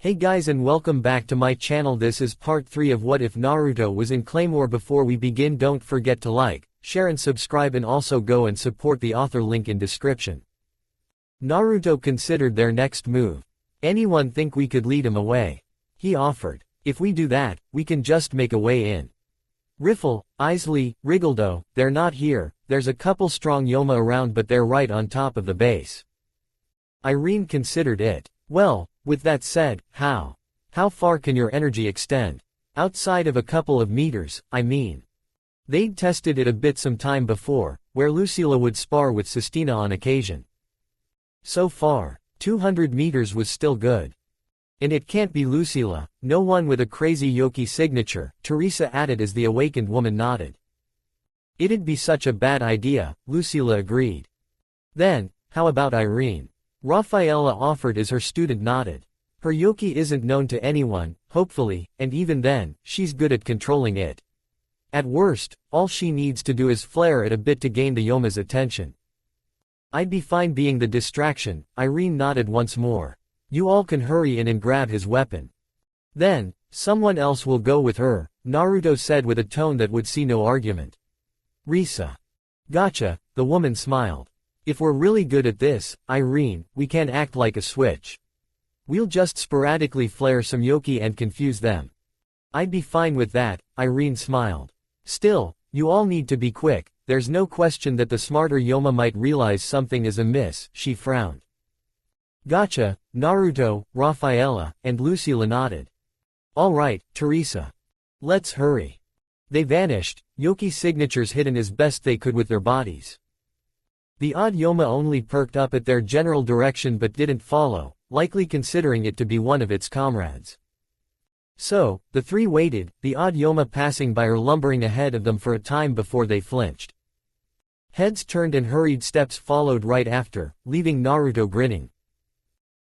Hey guys and welcome back to my channel. This is part 3 of What If Naruto Was in Claymore. Before we begin, don't forget to like, share and subscribe, and also go and support the author, link in description. Naruto considered their next move. Anyone think we could lead him away? He offered. If we do that, we can just make a way in. Riffle, Isley, Wriggledo, they're not here. There's a couple strong Yoma around, but they're right on top of the base. Irene considered it. Well, with that said, how far can your energy extend? Outside of a couple of meters, I mean. They'd tested it a bit some time before, where Lucilla would spar with Sestina on occasion. So far, 200 meters was still good. And it can't be Lucilla, no one with a crazy Yoki signature, Teresa added as the awakened woman nodded. It'd be such a bad idea, Lucilla agreed. Then, how about Irene? Rafaela offered as her student nodded. Her Yoki isn't known to anyone, hopefully, and even then, she's good at controlling it. At worst, all she needs to do is flare it a bit to gain the Yoma's attention. I'd be fine being the distraction, Irene nodded once more. You all can hurry in and grab his weapon. Then, someone else will go with her, Naruto said with a tone that would see no argument. Risa. Gotcha, the woman smiled. If we're really good at this, Irene, we can act like a switch. We'll just sporadically flare some Yoki and confuse them. I'd be fine with that, Irene smiled. Still, you all need to be quick, there's no question that the smarter Yoma might realize something is amiss, she frowned. Gotcha, Naruto, Rafaela, and Lucilla nodded. Alright, Teresa. Let's hurry. They vanished, Yoki signatures hidden as best they could with their bodies. The odd Yoma only perked up at their general direction but didn't follow, likely considering it to be one of its comrades. So, the three waited, the odd Yoma passing by or lumbering ahead of them for a time before they flinched. Heads turned and hurried steps followed right after, leaving Naruto grinning.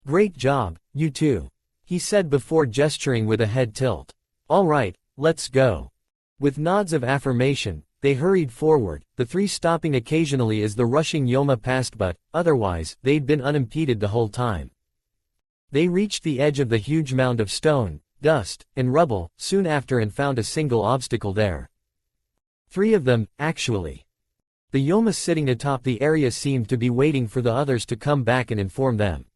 Great job, you two, he said before gesturing with a head tilt. Alright, let's go. With nods of affirmation, they hurried forward, the three stopping occasionally as the rushing Yoma passed, but, otherwise, they'd been unimpeded the whole time. They reached the edge of the huge mound of stone, dust, and rubble, soon after and found a single obstacle there. 3 of them, actually. The Yoma sitting atop the area seemed to be waiting for the others to come back and inform them.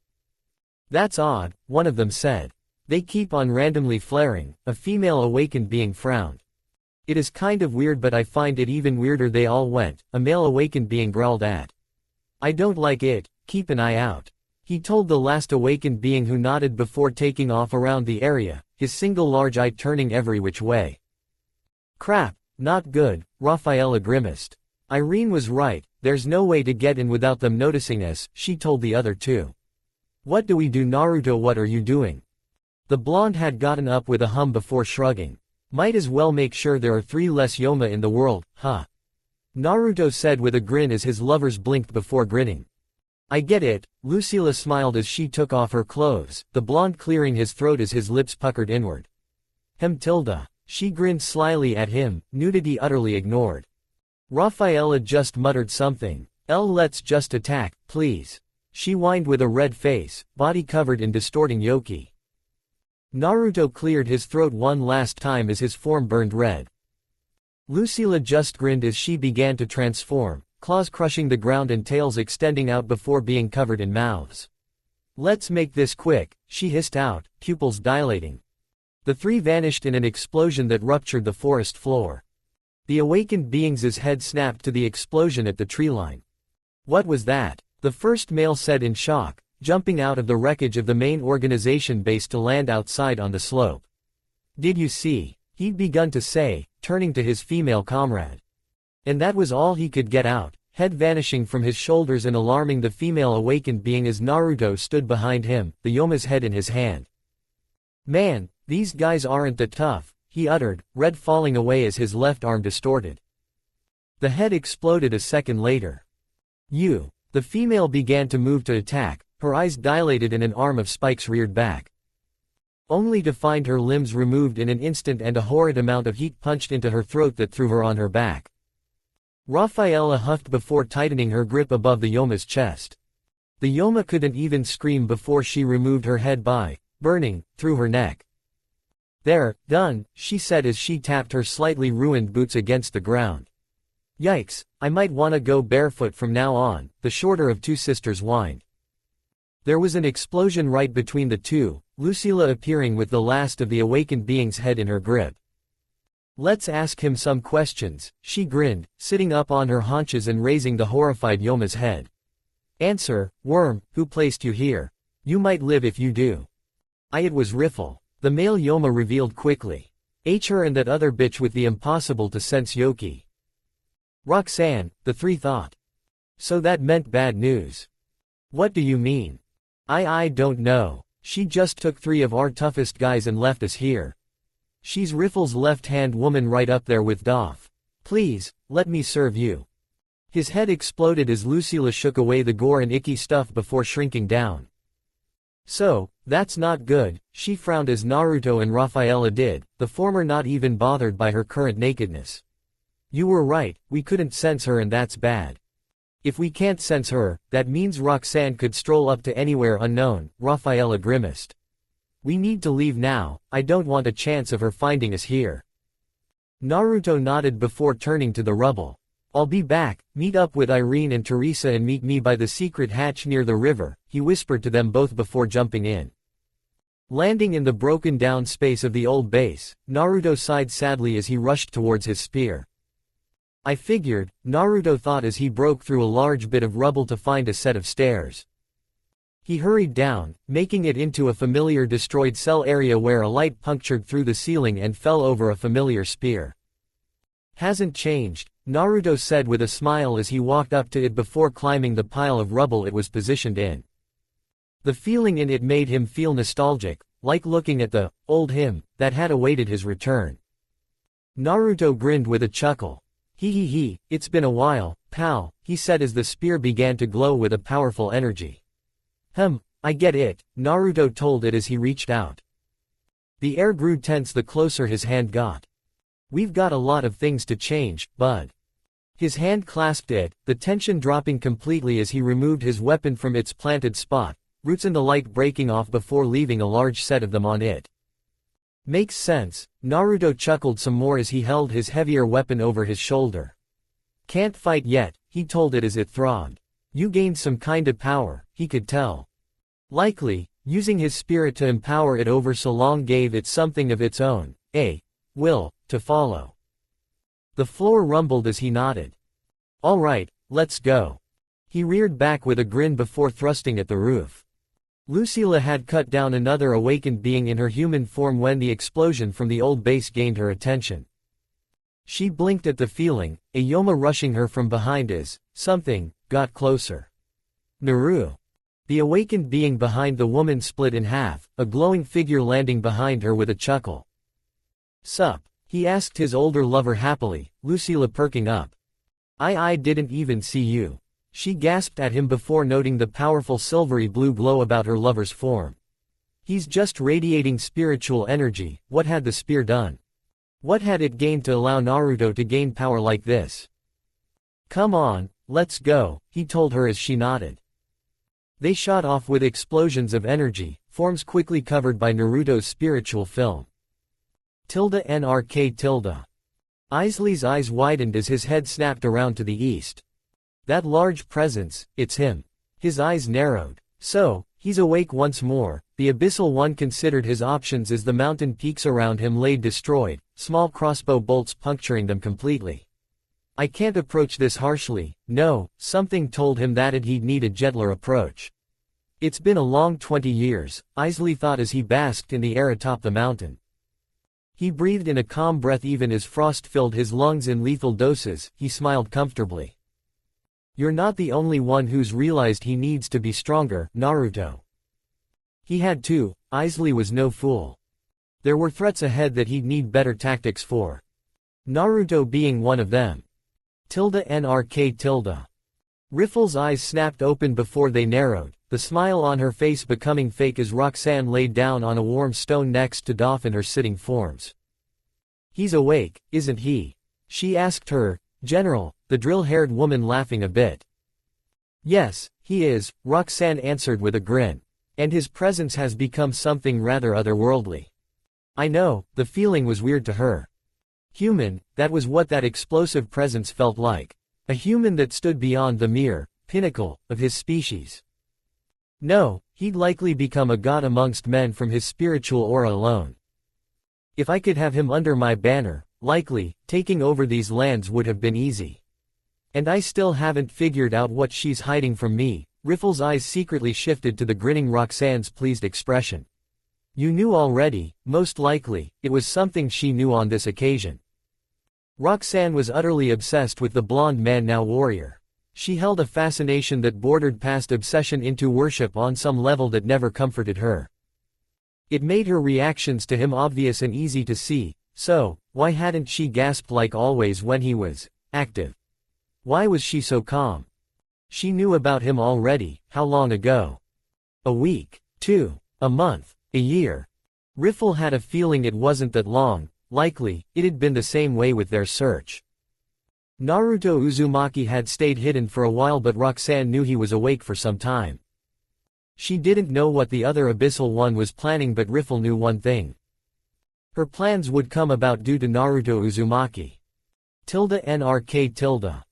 That's odd, one of them said. They keep on randomly flaring, a female awakened being frowned. It is kind of weird, but I find it even weirder they all went, a male awakened being growled at. I don't like it, keep an eye out. He told the last awakened being who nodded before taking off around the area, his single large eye turning every which way. Crap, not good, Rafaela grimaced. Irene was right, there's no way to get in without them noticing us, she told the other two. What do we do, Naruto? What are you doing? The blonde had gotten up with a hum before shrugging. Might as well make sure there are 3 less Yoma in the world, huh? Naruto said with a grin as his lovers blinked before grinning. I get it, Lucilla smiled as she took off her clothes, the blonde clearing his throat as his lips puckered inward. Tilda. She grinned slyly at him, nudity utterly ignored. Rafaela just muttered something. Let's just attack, please. She whined with a red face, body covered in distorting Yoki. Naruto cleared his throat one last time as his form burned red. Lucilla just grinned as she began to transform, claws crushing the ground and tails extending out before being covered in mouths. Let's make this quick, she hissed out, pupils dilating. The 3 vanished in an explosion that ruptured the forest floor. The awakened beings' head snapped to the explosion at the tree line. What was that? The first male said in shock, jumping out of the wreckage of the main organization base to land outside on the slope. Did you see? He'd begun to say, turning to his female comrade. And that was all he could get out, head vanishing from his shoulders and alarming the female awakened being as Naruto stood behind him, the Yoma's head in his hand. Man, these guys aren't that tough, he uttered, red falling away as his left arm distorted. The head exploded a second later. The female began to move to attack, her eyes dilated and an arm of spikes reared back. Only to find her limbs removed in an instant and a horrid amount of heat punched into her throat that threw her on her back. Rafaela huffed before tightening her grip above the Yoma's chest. The Yoma couldn't even scream before she removed her head by burning, through her neck. There, done, she said as she tapped her slightly ruined boots against the ground. Yikes, I might wanna go barefoot from now on, the shorter of two sisters whined. There was an explosion right between the two, Lucilla appearing with the last of the awakened being's head in her grip. Let's ask him some questions, she grinned, sitting up on her haunches and raising the horrified Yoma's head. Answer, worm, who placed you here? You might live if you do. It was Riffle. The male Yoma revealed quickly. Her and that other bitch with the impossible to sense Yoki. Roxanne, the three thought. So that meant bad news. What do you mean? I don't know. She just took 3 of our toughest guys and left us here. She's Riffle's left-hand woman right up there with Doff. Please, let me serve you. His head exploded as Lucilla shook away the gore and icky stuff before shrinking down. So, that's not good, she frowned as Naruto and Rafaela did, the former not even bothered by her current nakedness. You were right, we couldn't sense her and that's bad. If we can't sense her, that means Roxanne could stroll up to anywhere unknown, Rafaela grimaced. We need to leave now, I don't want a chance of her finding us here. Naruto nodded before turning to the rubble. I'll be back, meet up with Irene and Teresa and meet me by the secret hatch near the river, he whispered to them both before jumping in. Landing in the broken down space of the old base, Naruto sighed sadly as he rushed towards his spear. I figured, Naruto thought as he broke through a large bit of rubble to find a set of stairs. He hurried down, making it into a familiar destroyed cell area where a light punctured through the ceiling and fell over a familiar spear. Hasn't changed, Naruto said with a smile as he walked up to it before climbing the pile of rubble it was positioned in. The feeling in it made him feel nostalgic, like looking at the old him that had awaited his return. Naruto grinned with a chuckle. He, it's been a while, pal, he said as the spear began to glow with a powerful energy. I get it, Naruto told it as he reached out. The air grew tense the closer his hand got. We've got a lot of things to change, bud. His hand clasped it, the tension dropping completely as he removed his weapon from its planted spot, roots in the light breaking off before leaving a large set of them on it. Makes sense, Naruto chuckled some more as he held his heavier weapon over his shoulder. Can't fight yet, he told it as it throbbed. You gained some kind of power, he could tell. Likely, using his spirit to empower it over so long gave it something of its own, a will, to follow. The floor rumbled as he nodded. All right, let's go. He reared back with a grin before thrusting at the roof. Lucilla had cut down another awakened being in her human form when the explosion from the old base gained her attention. She blinked at the feeling, a Yoma rushing her from behind as something got closer. Naru. The awakened being behind the woman split in half, a glowing figure landing behind her with a chuckle. Sup? He asked his older lover happily, Lucilla perking up. I didn't even see you. She gasped at him before noting the powerful silvery blue glow about her lover's form. He's just radiating spiritual energy, what had the spear done? What had it gained to allow Naruto to gain power like this? Come on, let's go, he told her as she nodded. They shot off with explosions of energy, forms quickly covered by Naruto's spiritual film. NRK. Isley's eyes widened as his head snapped around to the east. That large presence, it's him. His eyes narrowed. So, he's awake once more. The Abyssal One considered his options as the mountain peaks around him lay destroyed, small crossbow bolts puncturing them completely. I can't approach this harshly, no, something told him that he'd need a gentler approach. It's been a long 20 years, Isley thought as he basked in the air atop the mountain. He breathed in a calm breath even as frost filled his lungs in lethal doses, he smiled comfortably. You're not the only one who's realized he needs to be stronger, Naruto. He had to, Isley was no fool. There were threats ahead that he'd need better tactics for. Naruto being one of them. NRK. Riffle's eyes snapped open before they narrowed, the smile on her face becoming fake as Roxanne laid down on a warm stone next to Doff in her sitting forms. He's awake, isn't he? She asked her, General, the drill-haired woman laughing a bit. Yes, he is, Roxanne answered with a grin. And his presence has become something rather otherworldly. I know, the feeling was weird to her. Human, that was what that explosive presence felt like. A human that stood beyond the mere pinnacle of his species. No, he'd likely become a god amongst men from his spiritual aura alone. If I could have him under my banner, likely, taking over these lands would have been easy. And I still haven't figured out what she's hiding from me. Riffle's eyes secretly shifted to the grinning Roxanne's pleased expression. You knew already, most likely, it was something she knew on this occasion. Roxanne was utterly obsessed with the blonde man now warrior. She held a fascination that bordered past obsession into worship on some level that never comforted her. It made her reactions to him obvious and easy to see, so, why hadn't she gasped like always when he was active? Why was she so calm? She knew about him already. How long ago? A week, 2, a month, a year. Riffle had a feeling it wasn't that long. Likely, it had been the same way with their search. Naruto Uzumaki had stayed hidden for a while, but Roxanne knew he was awake for some time. She didn't know what the other Abyssal One was planning, but Riffle knew one thing. Her plans would come about due to Naruto Uzumaki. NRK.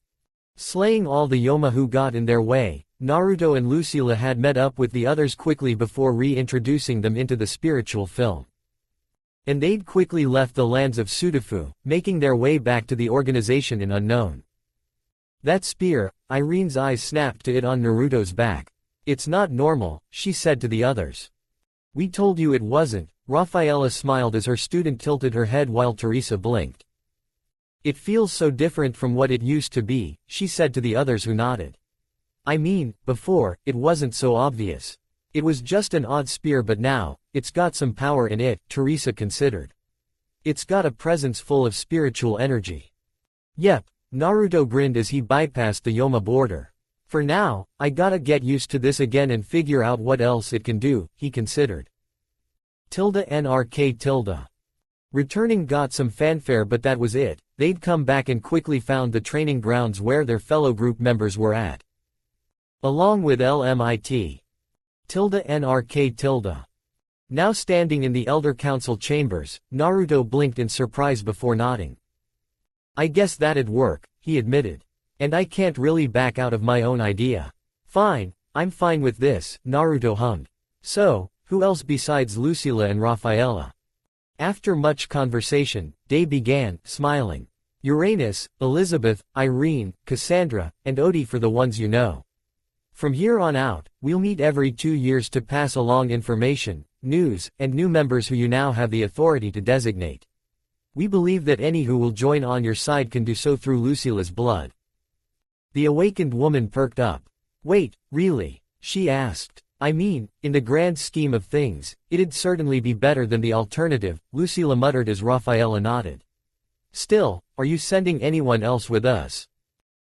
Slaying all the Yoma who got in their way, Naruto and Lucilla had met up with the others quickly before reintroducing them into the spiritual film. And they'd quickly left the lands of Sudafu, making their way back to the organization in unknown. That spear, Irene's eyes snapped to it on Naruto's back. It's not normal, she said to the others. We told you it wasn't. Rafaela smiled as her student tilted her head while Teresa blinked. It feels so different from what it used to be, she said to the others who nodded. I mean, before, it wasn't so obvious. It was just an odd spear, but now, it's got some power in it, Teresa considered. It's got a presence full of spiritual energy. Yep, Naruto grinned as he bypassed the Yoma border. For now, I gotta get used to this again and figure out what else it can do, he considered. NRK. Returning got some fanfare, but that was it. They'd come back and quickly found the training grounds where their fellow group members were at. Along with LMIT. NRK. Now standing in the Elder Council chambers, Naruto blinked in surprise before nodding. I guess that'd work, he admitted. And I can't really back out of my own idea. Fine, I'm fine with this, Naruto hummed. So, who else besides Lucilla and Rafaela? After much conversation, Day began, smiling. Uranus, Elizabeth, Irene, Cassandra, and Odie for the ones you know. From here on out, we'll meet every 2 years to pass along information, news, and new members who you now have the authority to designate. We believe that any who will join on your side can do so through Lucilla's blood. The awakened woman perked up. Wait, really? She asked. I mean, in the grand scheme of things, it'd certainly be better than the alternative, Lucilla muttered as Rafaela nodded. Still, are you sending anyone else with us?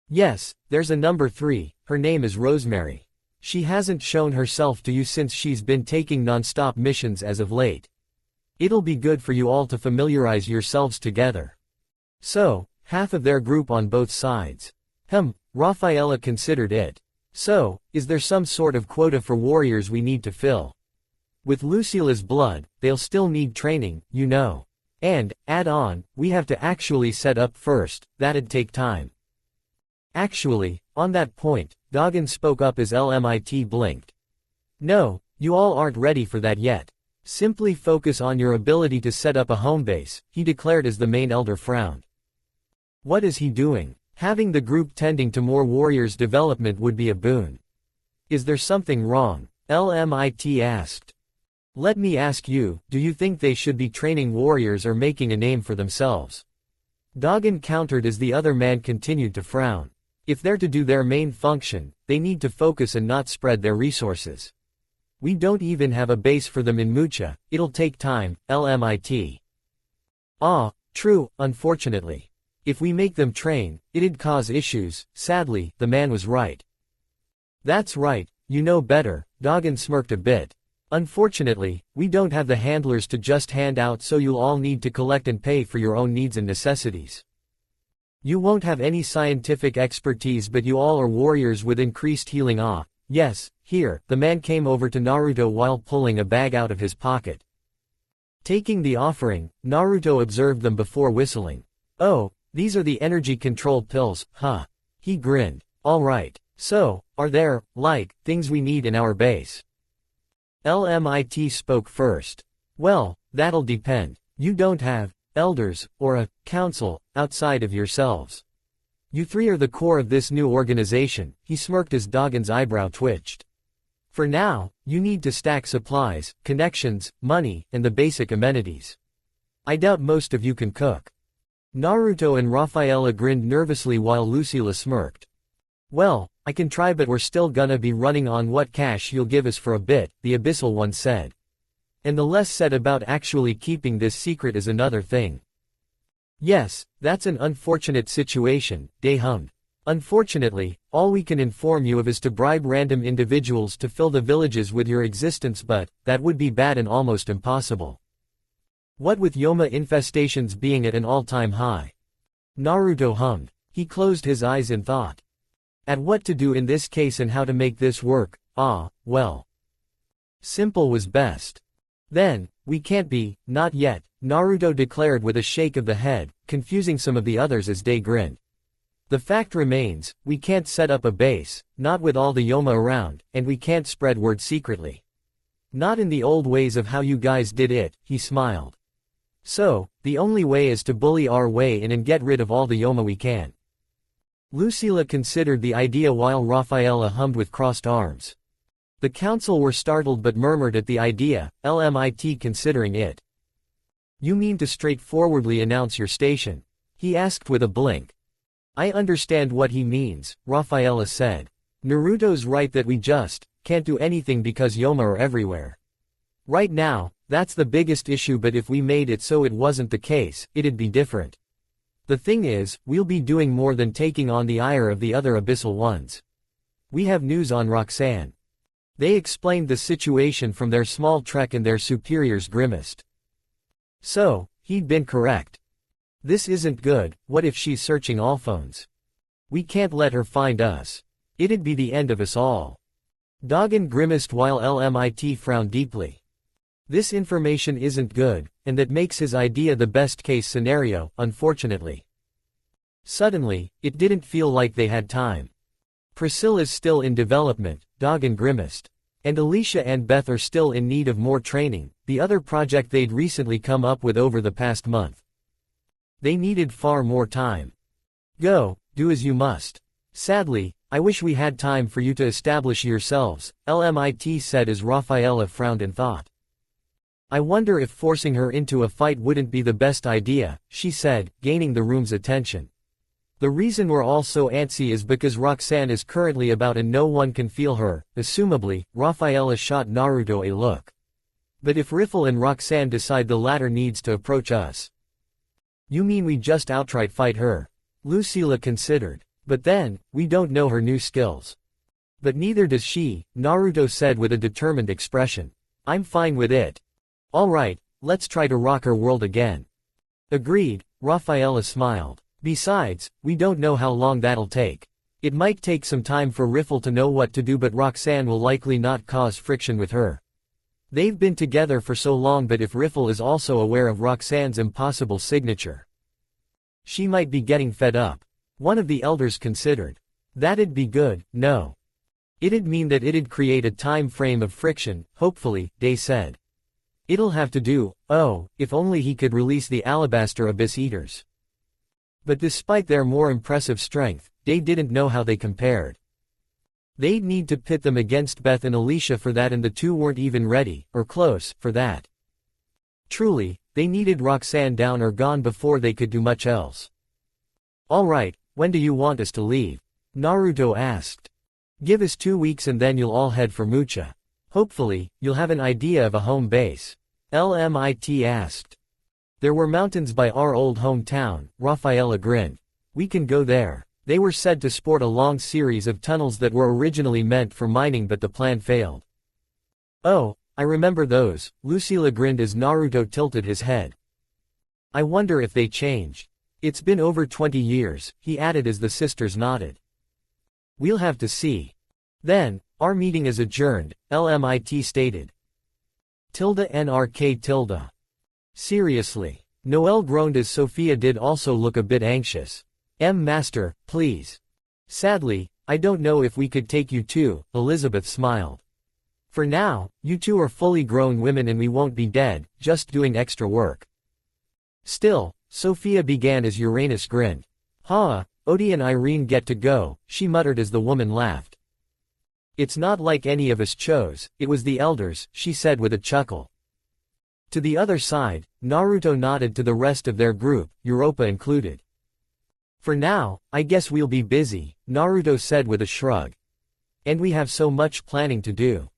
Yes, there's a number 3, her name is Rosemary. She hasn't shown herself to you since she's been taking non-stop missions as of late. It'll be good for you all to familiarize yourselves together. So, half of their group on both sides. Rafaela considered it. So, is there some sort of quota for warriors we need to fill? With Lucilla's blood, they'll still need training, you know. And, add on, we have to actually set up first, that'd take time. Actually, on that point, Doggin spoke up as LMIT blinked. No, you all aren't ready for that yet. Simply focus on your ability to set up a home base, he declared as the main elder frowned. What is he doing? Having the group tending to more warriors' development would be a boon. Is there something wrong? LMIT asked. Let me ask you, do you think they should be training warriors or making a name for themselves? Doggin countered as the other man continued to frown. If they're to do their main function, they need to focus and not spread their resources. We don't even have a base for them in Mucha, it'll take time, LMIT. True, unfortunately. If we make them train, it'd cause issues, sadly, the man was right. That's right, you know better, Doggin smirked a bit. Unfortunately, we don't have the handlers to just hand out, so you'll all need to collect and pay for your own needs and necessities. You won't have any scientific expertise, but you all are warriors with increased healing. Yes, Here, the man came over to Naruto while pulling a bag out of his pocket. Taking the offering, Naruto observed them before whistling. Oh, these are the energy control pills, huh? He grinned. Alright. So, are there, like, things we need in our base? LMIT spoke first. Well, that'll depend. You don't have elders, or a council, outside of yourselves. You three are the core of this new organization. He smirked as Dagon's eyebrow twitched. For now, you need to stack supplies, connections, money, and the basic amenities. I doubt most of you can cook. Naruto and Raphaela grinned nervously while Lucilla smirked. Well, I can try, but we're still gonna be running on what cash you'll give us for a bit, the Abyssal one said. And the less said about actually keeping this secret is another thing. Yes, that's an unfortunate situation, Day hummed. Unfortunately, all we can inform you of is to bribe random individuals to fill the villages with your existence, but that would be bad and almost impossible. What with Yoma infestations being at an all-time high? Naruto hummed. He closed his eyes in thought. At what to do in this case and how to make this work, well. Simple was best. Then, we can't be, not yet, Naruto declared with a shake of the head, confusing some of the others as Day grinned. The fact remains, we can't set up a base, not with all the Yoma around, and we can't spread word secretly. Not in the old ways of how you guys did it, he smiled. So, the only way is to bully our way in and get rid of all the Yoma we can. Lucilla considered the idea while Raphaela hummed with crossed arms. The council were startled but murmured at the idea, LMIT considering it. You mean to straightforwardly announce your station? He asked with a blink. I understand what he means, Raphaela said. Naruto's right that we just can't do anything because Yoma are everywhere. Right now, that's the biggest issue, but if we made it so it wasn't the case, it'd be different. The thing is, we'll be doing more than taking on the ire of the other Abyssal ones. We have news on Roxanne. They explained the situation from their small trek and their superiors grimaced. So, he'd been correct. This isn't good. What if she's searching all phones? We can't let her find us. It'd be the end of us all. Dagon grimaced while LMIT frowned deeply. This information isn't good, and that makes his idea the best case scenario, unfortunately. Suddenly, it didn't feel like they had time. Priscilla's still in development, Dagon grimaced. And Alicia and Beth are still in need of more training, the other project they'd recently come up with over the past month. They needed far more time. Go, do as you must. Sadly, I wish we had time for you to establish yourselves, LMIT said as Raphaela frowned in thought. I wonder if forcing her into a fight wouldn't be the best idea, she said, gaining the room's attention. The reason we're all so antsy is because Roxanne is currently about and no one can feel her. Assumably, Raphaela shot Naruto a look. But if Riffle and Roxanne decide the latter needs to approach us. You mean we just outright fight her? Lucilla considered. But then, we don't know her new skills. But neither does she, Naruto said with a determined expression. I'm fine with it. Alright, let's try to rock her world again. Agreed, Raphaela smiled. Besides, we don't know how long that'll take. It might take some time for Riffle to know what to do, but Roxanne will likely not cause friction with her. They've been together for so long, but if Riffle is also aware of Roxanne's impossible signature, she might be getting fed up. One of the elders considered. That'd be good, no. It'd mean that it'd create a time frame of friction, hopefully, Day said. It'll have to do, if only he could release the Alabaster Abyss Eaters. But despite their more impressive strength, Day didn't know how they compared. They'd need to pit them against Beth and Alicia for that, and the two weren't even ready, or close, for that. Truly, they needed Roxanne down or gone before they could do much else. Alright, when do you want us to leave? Naruto asked. Give us 2 weeks and then you'll all head for Mucha. Hopefully, you'll have an idea of a home base. LMIT asked. There were mountains by our old hometown, Raphaela grinned. We can go there. They were said to sport a long series of tunnels that were originally meant for mining, but the plan failed. Oh, I remember those, Lucilla grinned as Naruto tilted his head. I wonder if they changed. It's been over 20 years, he added as the sisters nodded. We'll have to see. Then, our meeting is adjourned, LMIT stated. NRK tilde. Seriously. Noelle groaned as Sophia did also look a bit anxious. Master, please. Sadly, I don't know if we could take you too, Elizabeth smiled. For now, you two are fully grown women and we won't be dead, just doing extra work. Still, Sophia began as Uranus grinned. Odie and Irene get to go, she muttered as the woman laughed. It's not like any of us chose, it was the elders, she said with a chuckle. To the other side, Naruto nodded to the rest of their group, Europa included. For now, I guess we'll be busy, Naruto said with a shrug. And we have so much planning to do.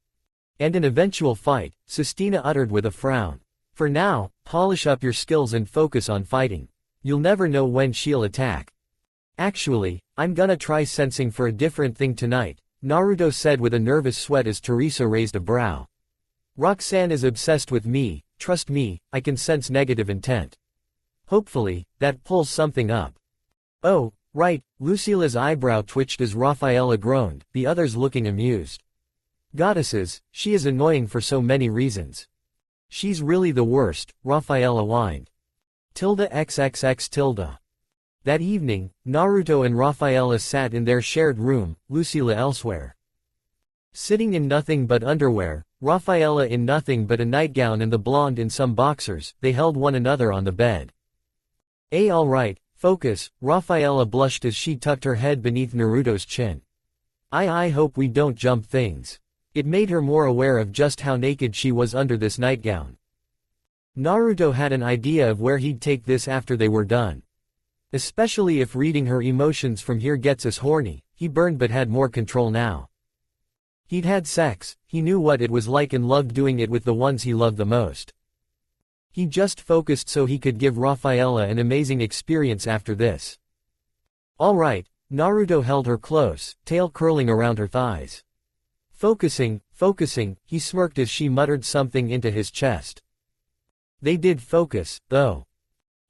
And an eventual fight, Sistina uttered with a frown. For now, polish up your skills and focus on fighting. You'll never know when she'll attack. Actually, I'm gonna try sensing for a different thing tonight, Naruto said with a nervous sweat as Teresa raised a brow. Roxanne is obsessed with me, trust me, I can sense negative intent. Hopefully, that pulls something up. Oh, right, Lucila's eyebrow twitched as Rafaela groaned, the others looking amused. Goddesses, she is annoying for so many reasons. She's really the worst, Rafaela whined. XXX. That evening, Naruto and Rafaela sat in their shared room, Lucila elsewhere. Sitting in nothing but underwear, Rafaela in nothing but a nightgown and the blonde in some boxers, they held one another on the bed. Alright, focus, Rafaela blushed as she tucked her head beneath Naruto's chin. I hope we don't jump things. It made her more aware of just how naked she was under this nightgown. Naruto had an idea of where he'd take this after they were done. Especially if reading her emotions from here gets us horny, he burned but had more control now. He'd had sex, he knew what it was like and loved doing it with the ones he loved the most. He just focused so he could give Rafaela an amazing experience after this. Alright, Naruto held her close, tail curling around her thighs. Focusing, he smirked as she muttered something into his chest. They did focus, though.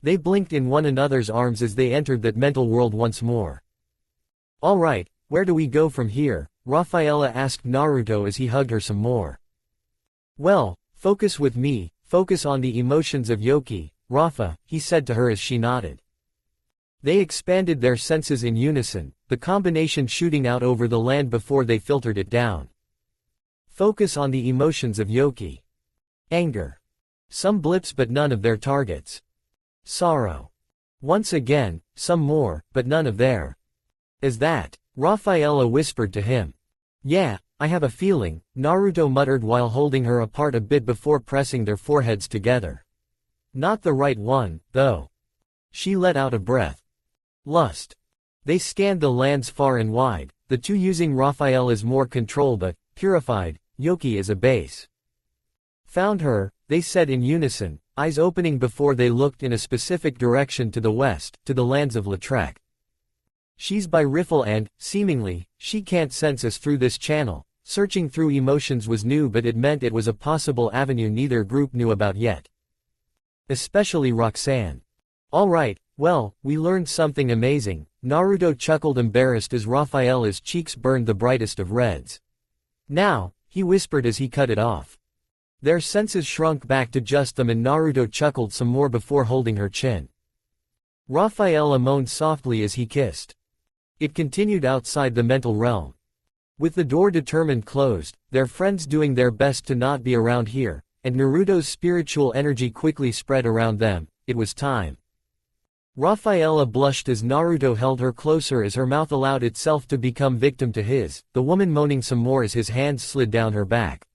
They blinked in one another's arms as they entered that mental world once more. Alright, where do we go from here? Rafaela asked Naruto as he hugged her some more. Well, focus with me, focus on the emotions of Yoki, Rafa, he said to her as she nodded. They expanded their senses in unison, the combination shooting out over the land before they filtered it down. Focus on the emotions of Yoki. Anger. Some blips but none of their targets. Sorrow. Once again, some more, but none of their. Is that? Rafaela whispered to him. Yeah, I have a feeling, Naruto muttered while holding her apart a bit before pressing their foreheads together. Not the right one, though. She let out a breath. Lust. They scanned the lands far and wide, the two using Rafaela's more control but, purified, Yoki as a base. Found her, they said in unison, eyes opening before they looked in a specific direction to the west, to the lands of Lautrec. She's by Riffle and, seemingly, she can't sense us through this channel. Searching through emotions was new but it meant it was a possible avenue neither group knew about yet. Especially Roxanne. Alright, well, we learned something amazing, Naruto chuckled embarrassed as Rafaela's cheeks burned the brightest of reds. Now, he whispered as he cut it off. Their senses shrunk back to just them and Naruto chuckled some more before holding her chin. Rafaela moaned softly as he kissed. It continued outside the mental realm. With the door determined closed, their friends doing their best to not be around here, and Naruto's spiritual energy quickly spread around them, it was time. Rafaela blushed as Naruto held her closer as her mouth allowed itself to become victim to his, the woman moaning some more as his hands slid down her back.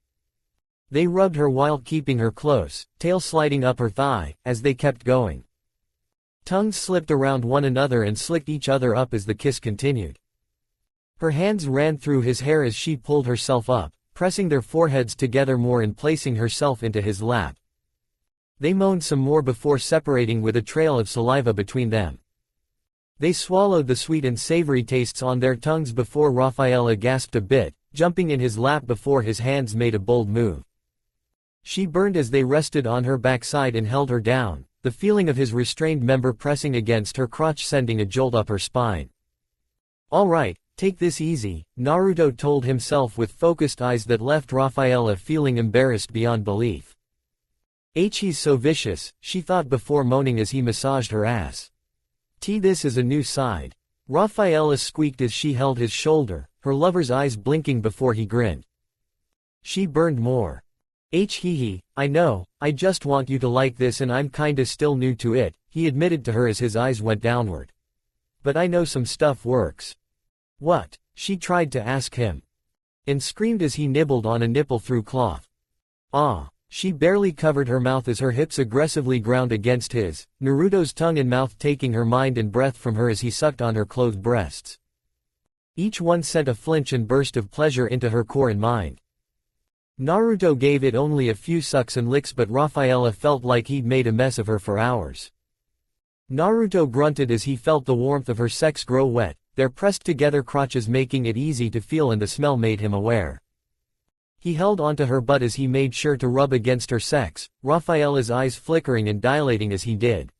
They rubbed her while keeping her close, tail sliding up her thigh, as they kept going. Tongues slipped around one another and slicked each other up as the kiss continued. Her hands ran through his hair as she pulled herself up, pressing their foreheads together more and placing herself into his lap. They moaned some more before separating with a trail of saliva between them. They swallowed the sweet and savory tastes on their tongues before Rafaela gasped a bit, jumping in his lap before his hands made a bold move. She burned as they rested on her backside and held her down, the feeling of his restrained member pressing against her crotch sending a jolt up her spine. Alright, Take this easy, Naruto told himself with focused eyes that left Rafaela feeling embarrassed beyond belief. He's so vicious, she thought before moaning as he massaged her ass. This is a new side. Rafaela squeaked as she held his shoulder, her lover's eyes blinking before he grinned. She burned more. Hee, I know, I just want you to like this and I'm kinda still new to it, he admitted to her as his eyes went downward. But I know some stuff works. What? She tried to ask him. And screamed as he nibbled on a nipple through cloth. Ah. She barely covered her mouth as her hips aggressively ground against his, Naruto's tongue and mouth taking her mind and breath from her as he sucked on her clothed breasts. Each one sent a flinch and burst of pleasure into her core and mind. Naruto gave it only a few sucks and licks, but Rafaela felt like he'd made a mess of her for hours. Naruto grunted as he felt the warmth of her sex grow wet, their pressed together crotches making it easy to feel, and the smell made him aware. He held onto her butt as he made sure to rub against her sex, Rafaela's eyes flickering and dilating as he did.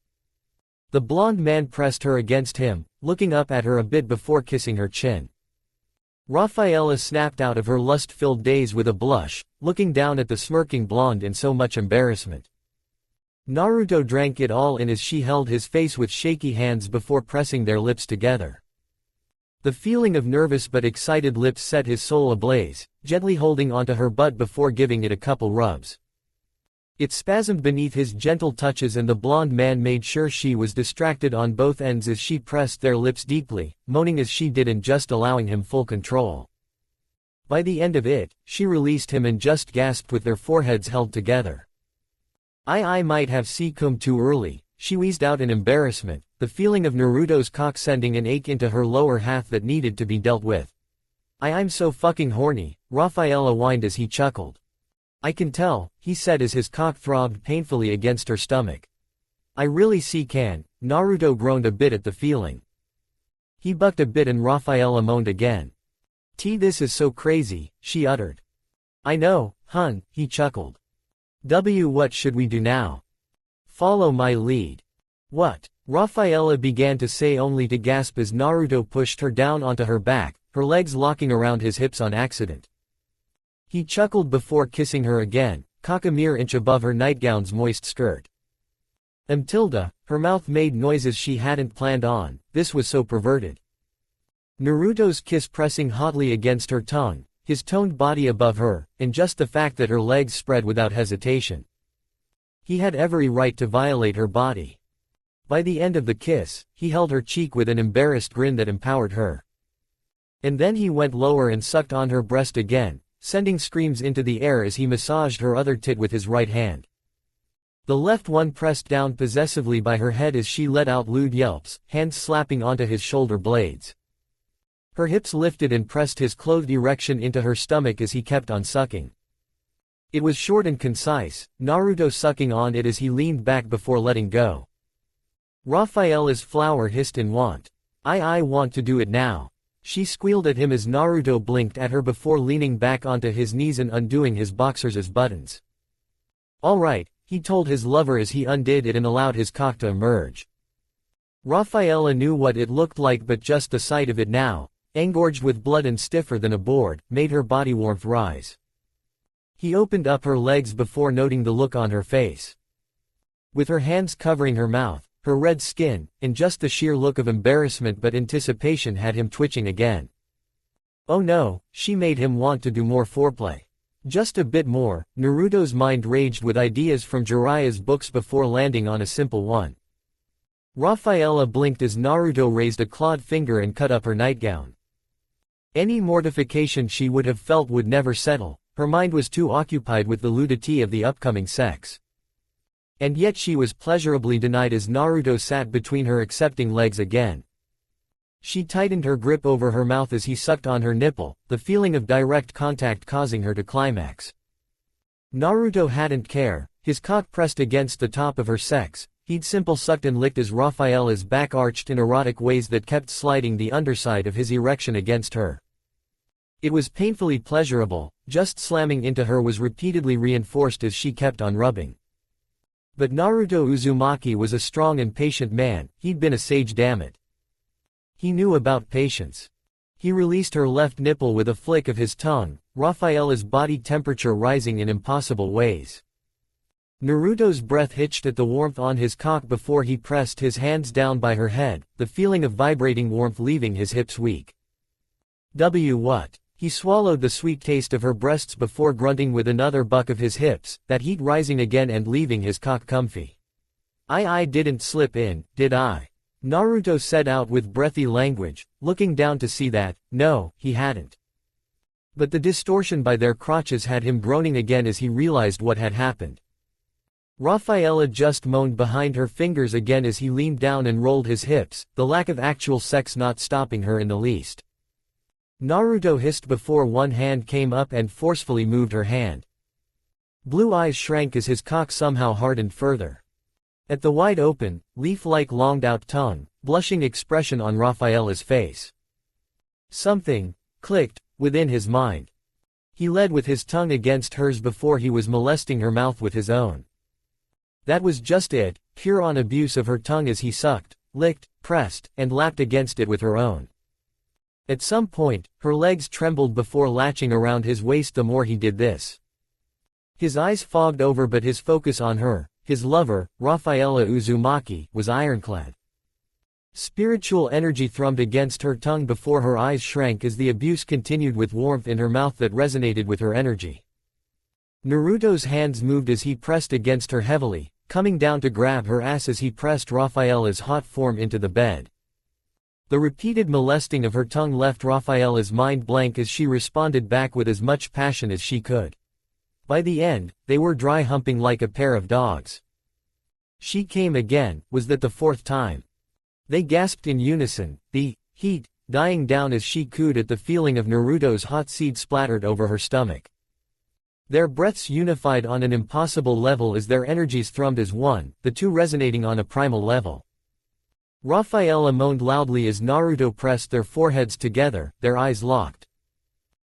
The blonde man pressed her against him, looking up at her a bit before kissing her chin. Rafaela snapped out of her lust-filled daze with a blush, looking down at the smirking blonde in so much embarrassment. Naruto drank it all in as she held his face with shaky hands before pressing their lips together. The feeling of nervous but excited lips set his soul ablaze, gently holding onto her butt before giving it a couple rubs. It spasmed beneath his gentle touches, and the blonde man made sure she was distracted on both ends as she pressed their lips deeply, moaning as she did and just allowing him full control. By the end of it, she released him and just gasped with their foreheads held together. I might have come too early, she wheezed out in embarrassment, the feeling of Naruto's cock sending an ache into her lower half that needed to be dealt with. I'm so fucking horny, Rafaela whined as he chuckled. I can tell, he said as his cock throbbed painfully against her stomach. I really can, Naruto groaned a bit at the feeling. He bucked a bit and Rafaela moaned again. This is so crazy, she uttered. I know, hun, he chuckled. What should we do now? Follow my lead. What? Rafaela began to say, only to gasp as Naruto pushed her down onto her back, her legs locking around his hips on accident. He chuckled before kissing her again, cock a mere inch above her nightgown's moist skirt. Her mouth made noises she hadn't planned on, this was so perverted. Naruto's kiss pressing hotly against her tongue, his toned body above her, and just the fact that her legs spread without hesitation. He had every right to violate her body. By the end of the kiss, he held her cheek with an embarrassed grin that empowered her. And then he went lower and sucked on her breast again, sending screams into the air as he massaged her other tit with his right hand. The left one pressed down possessively by her head as she let out lewd yelps, hands slapping onto his shoulder blades. Her hips lifted and pressed his clothed erection into her stomach as he kept on sucking. It was short and concise, Naruto sucking on it as he leaned back before letting go. Rafaela's flower hissed in want. I want to do it now. She squealed at him as Naruto blinked at her before leaning back onto his knees and undoing his boxers' buttons. Alright, he told his lover as he undid it and allowed his cock to emerge. Rafaela knew what it looked like, but just the sight of it now, engorged with blood and stiffer than a board, made her body warmth rise. He opened up her legs before noting the look on her face. With her hands covering her mouth, her red skin, and just the sheer look of embarrassment but anticipation had him twitching again. Oh no, she made him want to do more foreplay. Just a bit more, Naruto's mind raged with ideas from Jiraiya's books before landing on a simple one. Rafaela blinked as Naruto raised a clawed finger and cut up her nightgown. Any mortification she would have felt would never settle, her mind was too occupied with the nudity of the upcoming sex. And yet she was pleasurably denied as Naruto sat between her accepting legs again. She tightened her grip over her mouth as he sucked on her nipple, the feeling of direct contact causing her to climax. Naruto hadn't care, his cock pressed against the top of her sex, he'd simple sucked and licked as Rafaela's back arched in erotic ways that kept sliding the underside of his erection against her. It was painfully pleasurable, just slamming into her was repeatedly reinforced as she kept on rubbing. But Naruto Uzumaki was a strong and patient man, he'd been a sage, damn it. He knew about patience. He released her left nipple with a flick of his tongue, Raphaela's body temperature rising in impossible ways. Naruto's breath hitched at the warmth on his cock before he pressed his hands down by her head, the feeling of vibrating warmth leaving his hips weak. What? He swallowed the sweet taste of her breasts before grunting with another buck of his hips, that heat rising again and leaving his cock comfy. I didn't slip in, did I? Naruto said out with breathy language, looking down to see that, no, he hadn't. But the distortion by their crotches had him groaning again as he realized what had happened. Raphaela just moaned behind her fingers again as he leaned down and rolled his hips, the lack of actual sex not stopping her in the least. Naruto hissed before one hand came up and forcefully moved her hand. Blue eyes shrank as his cock somehow hardened further. At the wide open, leaf-like longed-out tongue, blushing expression on Raphaela's face. Something clicked within his mind. He led with his tongue against hers before he was molesting her mouth with his own. That was just it, pure on abuse of her tongue as he sucked, licked, pressed, and lapped against it with her own. At some point, her legs trembled before latching around his waist the more he did this. His eyes fogged over but his focus on her, his lover, Raphaela Uzumaki, was ironclad. Spiritual energy thrummed against her tongue before her eyes shrank as the abuse continued with warmth in her mouth that resonated with her energy. Naruto's hands moved as he pressed against her heavily, coming down to grab her ass as he pressed Raphaela's hot form into the bed. The repeated molesting of her tongue left Raphaela's mind blank as she responded back with as much passion as she could. By the end, they were dry humping like a pair of dogs. She came again, was that the fourth time? They gasped in unison, the heat dying down as she cooed at the feeling of Naruto's hot seed splattered over her stomach. Their breaths unified on an impossible level as their energies thrummed as one, the two resonating on a primal level. Raphaela moaned loudly as Naruto pressed their foreheads together, their eyes locked.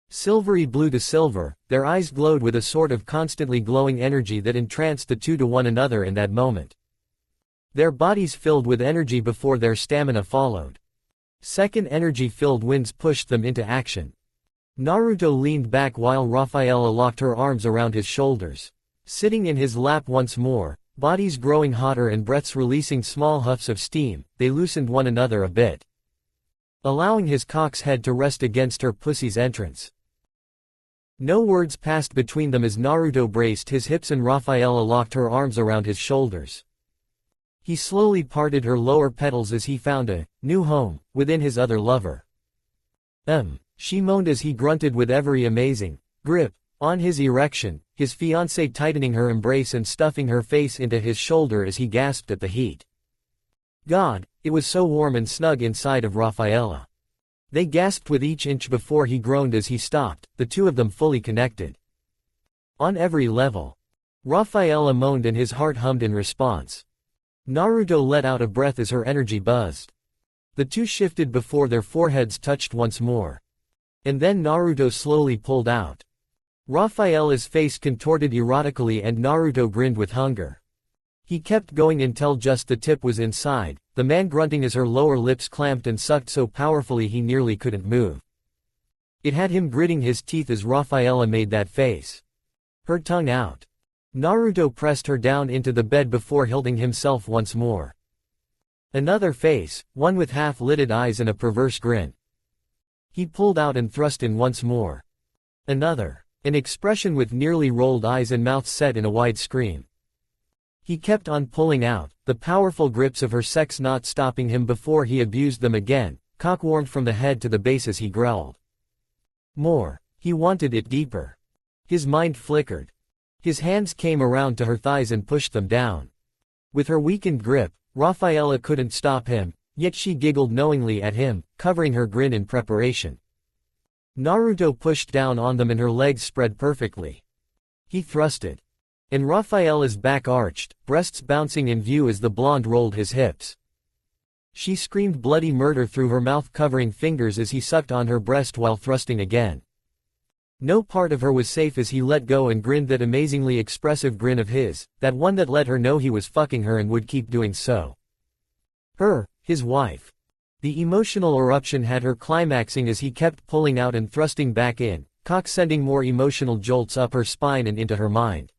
Silvery blue to silver, their eyes glowed with a sort of constantly glowing energy that entranced the two to one another in that moment. Their bodies filled with energy before their stamina followed. Second energy-filled winds pushed them into action. Naruto leaned back while Raphaela locked her arms around his shoulders. Sitting in his lap once more, bodies growing hotter and breaths releasing small huffs of steam, they loosened one another a bit, allowing his cock's head to rest against her pussy's entrance. No words passed between them as Naruto braced his hips and Raphaela locked her arms around his shoulders. He slowly parted her lower petals as he found a new home within his other lover. She moaned as he grunted with every amazing grip on his erection, his fiancée tightening her embrace and stuffing her face into his shoulder as he gasped at the heat. God, it was so warm and snug inside of Raphaela. They gasped with each inch before he groaned as he stopped, the two of them fully connected. On every level. Raphaela moaned and his heart hummed in response. Naruto let out a breath as her energy buzzed. The two shifted before their foreheads touched once more. And then Naruto slowly pulled out. Raphaela's face contorted erotically and Naruto grinned with hunger. He kept going until just the tip was inside, the man grunting as her lower lips clamped and sucked so powerfully he nearly couldn't move. It had him gritting his teeth as Raphaela made that face. Her tongue out. Naruto pressed her down into the bed before hilting himself once more. Another face, one with half-lidded eyes and a perverse grin. He pulled out and thrust in once more. Another. An expression with nearly rolled eyes and mouth set in a wide scream. He kept on pulling out, the powerful grips of her sex not stopping him before he abused them again, cock warmed from the head to the base as he growled. More. He wanted it deeper. His mind flickered. His hands came around to her thighs and pushed them down. With her weakened grip, Raphaela couldn't stop him, yet she giggled knowingly at him, covering her grin in preparation. Naruto pushed down on them and her legs spread perfectly. He thrusted. And Raphaela's back arched, breasts bouncing in view as the blonde rolled his hips. She screamed bloody murder through her mouth-covering fingers as he sucked on her breast while thrusting again. No part of her was safe as he let go and grinned that amazingly expressive grin of his, that one that let her know he was fucking her and would keep doing so. Her, his wife. The emotional eruption had her climaxing as he kept pulling out and thrusting back in, cock sending more emotional jolts up her spine and into her mind.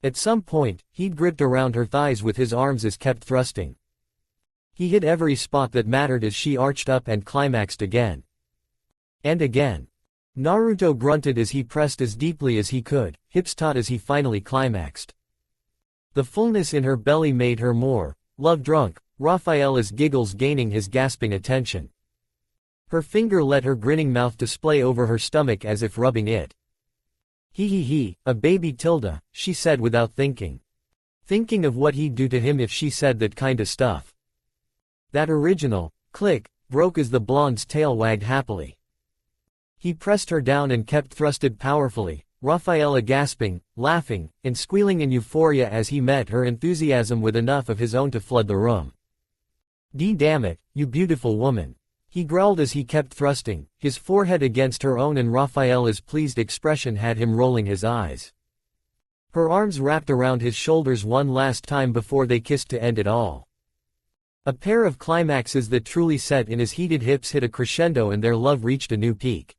At some point, he'd gripped around her thighs with his arms as kept thrusting. He hit every spot that mattered as she arched up and climaxed again. And again. Naruto grunted as he pressed as deeply as he could, hips taut as he finally climaxed. The fullness in her belly made her more love-drunk, Raphael's giggles gaining his gasping attention. Her finger let her grinning mouth display over her stomach as if rubbing it. He, a baby Tilda, she said without thinking. Thinking of what he'd do to him if she said that kinda stuff. That original click broke as the blonde's tail wagged happily. He pressed her down and kept thrusted powerfully, Raphaela gasping, laughing, and squealing in euphoria as he met her enthusiasm with enough of his own to flood the room. Damn it, you beautiful woman. He growled as he kept thrusting, his forehead against her own, and Raphaela's pleased expression had him rolling his eyes. Her arms wrapped around his shoulders one last time before they kissed to end it all. A pair of climaxes that truly set in his heated hips hit a crescendo and their love reached a new peak.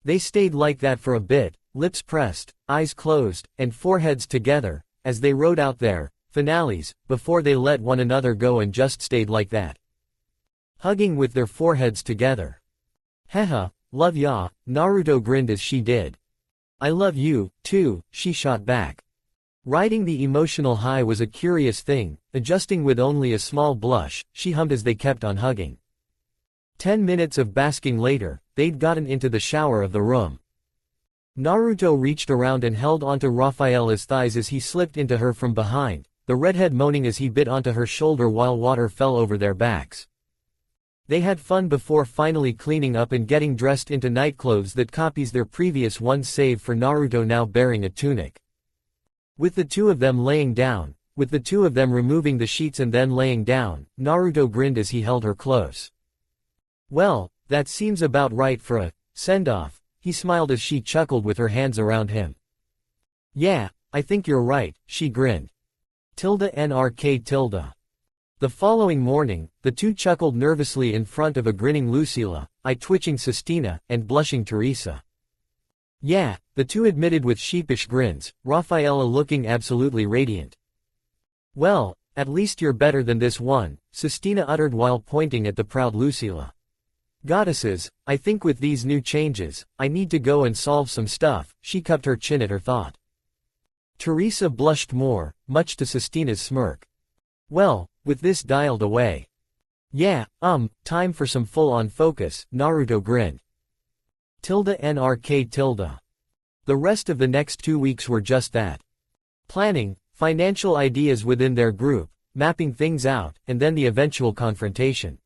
They stayed like that for a bit, lips pressed, eyes closed, and foreheads together, as they rode out their finales, before they let one another go and just stayed like that. Hugging with their foreheads together. Haha, love ya, Naruto grinned as she did. I love you, too, she shot back. Riding the emotional high was a curious thing, adjusting with only a small blush, she hummed as they kept on hugging. 10 minutes of basking later, they'd gotten into the shower of the room. Naruto reached around and held onto Raphaela's thighs as he slipped into her from behind, the redhead moaning as he bit onto her shoulder while water fell over their backs. They had fun before finally cleaning up and getting dressed into nightclothes that copies their previous ones save for Naruto now bearing a tunic. With the two of them laying down, with the two of them removing the sheets and then laying down, Naruto grinned as he held her close. Well, that seems about right for a send-off, he smiled as she chuckled with her hands around him. Yeah, I think you're right, she grinned. Tilda. The following morning, the two chuckled nervously in front of a grinning Lucilla, eye-twitching Sistina, and blushing Teresa. Yeah, the two admitted with sheepish grins, Raphaela looking absolutely radiant. Well, at least you're better than this one, Sistina uttered while pointing at the proud Lucilla. Goddesses, I think with these new changes, I need to go and solve some stuff, she cupped her chin at her thought. Teresa blushed more, much to Sistina's smirk. Well, with this dialed away. Yeah, time for some full-on focus, Naruto grinned. The rest of the next 2 weeks were just that. Planning, financial ideas within their group, mapping things out, and then the eventual confrontation.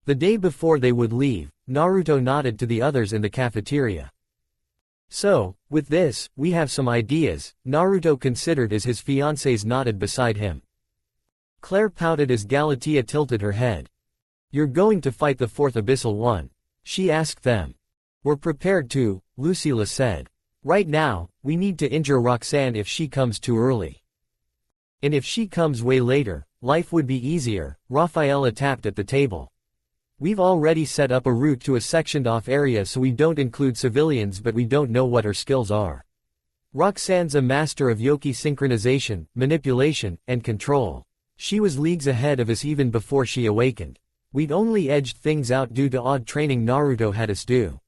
The day before they would leave, Naruto nodded to the others in the cafeteria. So, with this, we have some ideas, Naruto considered as his fiancés nodded beside him. Claire pouted as Galatea tilted her head. You're going to fight the fourth abyssal one? She asked them. We're prepared to, Lucilla said. Right now, we need to injure Roxanne if she comes too early. And if she comes way later, life would be easier, Raphaela tapped at the table. We've already set up a route to a sectioned-off area so we don't include civilians, but we don't know what her skills are. Roxanne's a master of Yoki synchronization, manipulation, and control. She was leagues ahead of us even before she awakened. We'd only edged things out due to odd training Naruto had us do.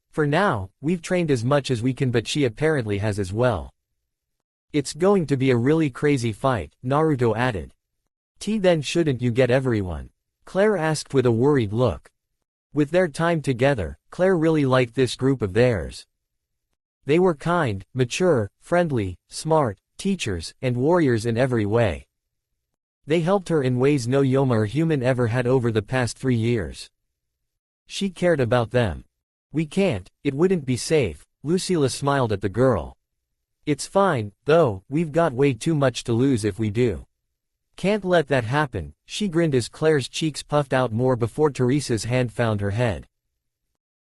For now, we've trained as much as we can, but she apparently has as well. It's going to be a really crazy fight, Naruto added. Then shouldn't you get everyone? Claire asked with a worried look. With their time together, Claire really liked this group of theirs. They were kind, mature, friendly, smart, teachers, and warriors in every way. They helped her in ways no Yoma or human ever had over the past 3 years. She cared about them. We can't, it wouldn't be safe, Lucilla smiled at the girl. It's fine, though, we've got way too much to lose if we do. Can't let that happen, she grinned as Claire's cheeks puffed out more before Teresa's hand found her head.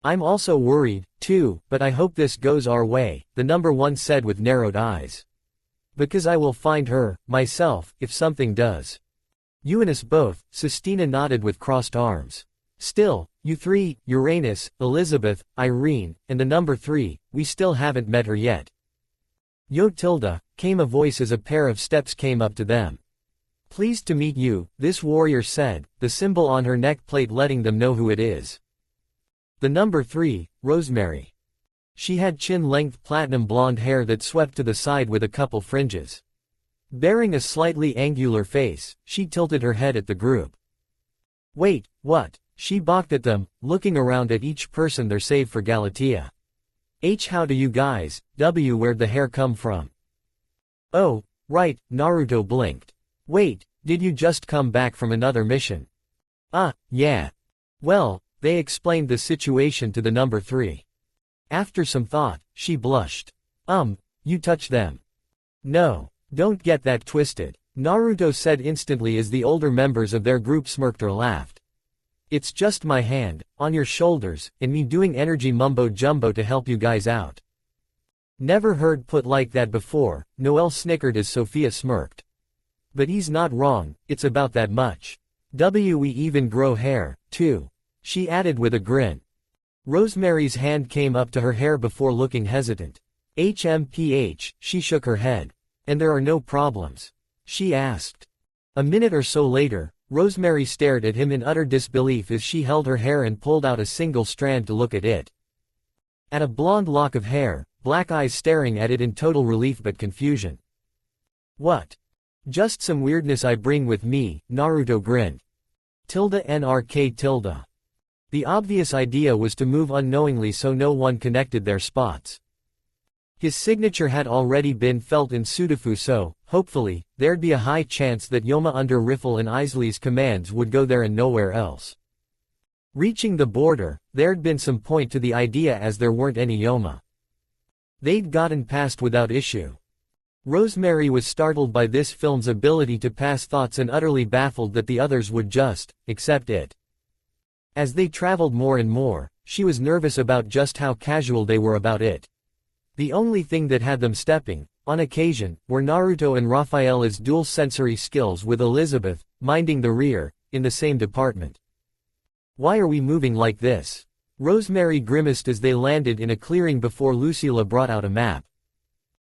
I'm also worried, too, but I hope this goes our way, the number one said with narrowed eyes. Because I will find her, myself, if something does. Uranus both, Sestina nodded with crossed arms. Still, you three, Uranus, Elizabeth, Irene, and the number 3, we still haven't met her yet. Yo Tilda, came a voice as a pair of steps came up to them. Pleased to meet you, this warrior said, the symbol on her neck plate letting them know who it is. The number 3, Rosemary. She had chin-length platinum blonde hair that swept to the side with a couple fringes. Bearing a slightly angular face, she tilted her head at the group. Wait, what? She balked at them, looking around at each person there save for Galatea. H. How do you guys? W. Where'd the hair come from? Oh, right, Naruto blinked. Wait, did you just come back from another mission? Yeah. Well, they explained the situation to the number 3. After some thought, she blushed. You touch them. No, don't get that twisted, Naruto said instantly as the older members of their group smirked or laughed. It's just my hand, on your shoulders, and me doing energy mumbo-jumbo to help you guys out. Never heard put like that before, Noelle snickered as Sophia smirked. But he's not wrong, it's about that much. We even grow hair, too. She added with a grin. Rosemary's hand came up to her hair before looking hesitant. HMPH, she shook her head. And there are no problems? She asked. A minute or so later, Rosemary stared at him in utter disbelief as she held her hair and pulled out a single strand to look at it. At a blonde lock of hair, black eyes staring at it in total relief but confusion. What? Just some weirdness I bring with me, Naruto grinned. NRK tilde. The obvious idea was to move unknowingly so no one connected their spots. His signature had already been felt in Sudofu, so, hopefully, there'd be a high chance that Yoma under Riffle and Isley's commands would go there and nowhere else. Reaching the border, there'd been some point to the idea as there weren't any Yoma. They'd gotten past without issue. Rosemary was startled by this film's ability to pass thoughts and utterly baffled that the others would just accept it. As they traveled more and more, she was nervous about just how casual they were about it. The only thing that had them stepping, on occasion, were Naruto and Raphaela's dual sensory skills with Elizabeth, minding the rear, in the same department. Why are we moving like this? Rosemary grimaced as they landed in a clearing before Lucilla brought out a map.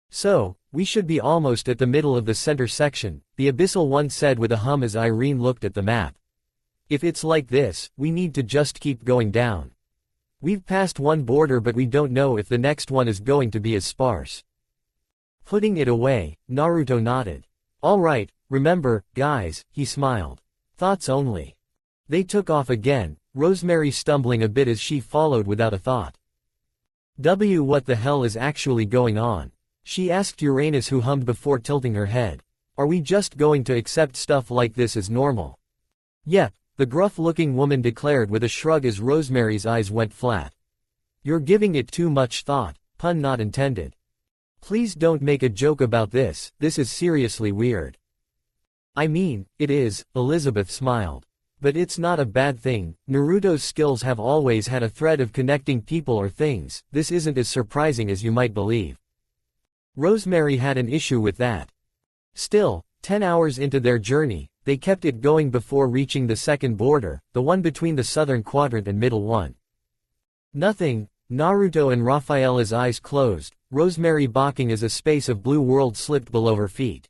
So, we should be almost at the middle of the center section, the Abyssal One said with a hum as Irene looked at the map. If it's like this, we need to just keep going down. We've passed one border but we don't know if the next one is going to be as sparse. Putting it away, Naruto nodded. Alright, remember, guys, he smiled. Thoughts only. They took off again, Rosemary stumbling a bit as she followed without a thought. What the hell is actually going on? She asked Uranus, who hummed before tilting her head. Are we just going to accept stuff like this as normal? Yep. The gruff-looking woman declared with a shrug as Rosemary's eyes went flat. You're giving it too much thought, pun not intended. Please don't make a joke about this is seriously weird. I mean, it is, Elizabeth smiled. But it's not a bad thing, Naruto's skills have always had a thread of connecting people or things, this isn't as surprising as you might believe. Rosemary had an issue with that. Still, 10 hours into their journey, they kept it going before reaching the second border, the one between the southern quadrant and middle one. Nothing, Naruto and Raphaela's eyes closed, Rosemary balking as a space of blue world slipped below her feet.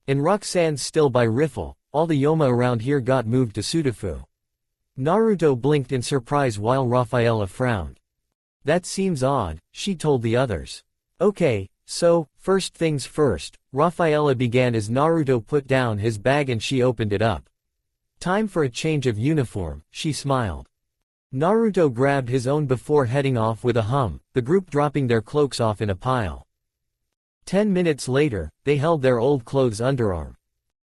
And Roxanne's still by Riffle, all the Yoma around here got moved to Sudofu. Naruto blinked in surprise while Raphaela frowned. That seems odd, she told the others. Okay, so, first things first, Raphaela began as Naruto put down his bag and she opened it up. Time for a change of uniform, she smiled. Naruto grabbed his own before heading off with a hum, the group dropping their cloaks off in a pile. 10 minutes later, they held their old clothes underarm.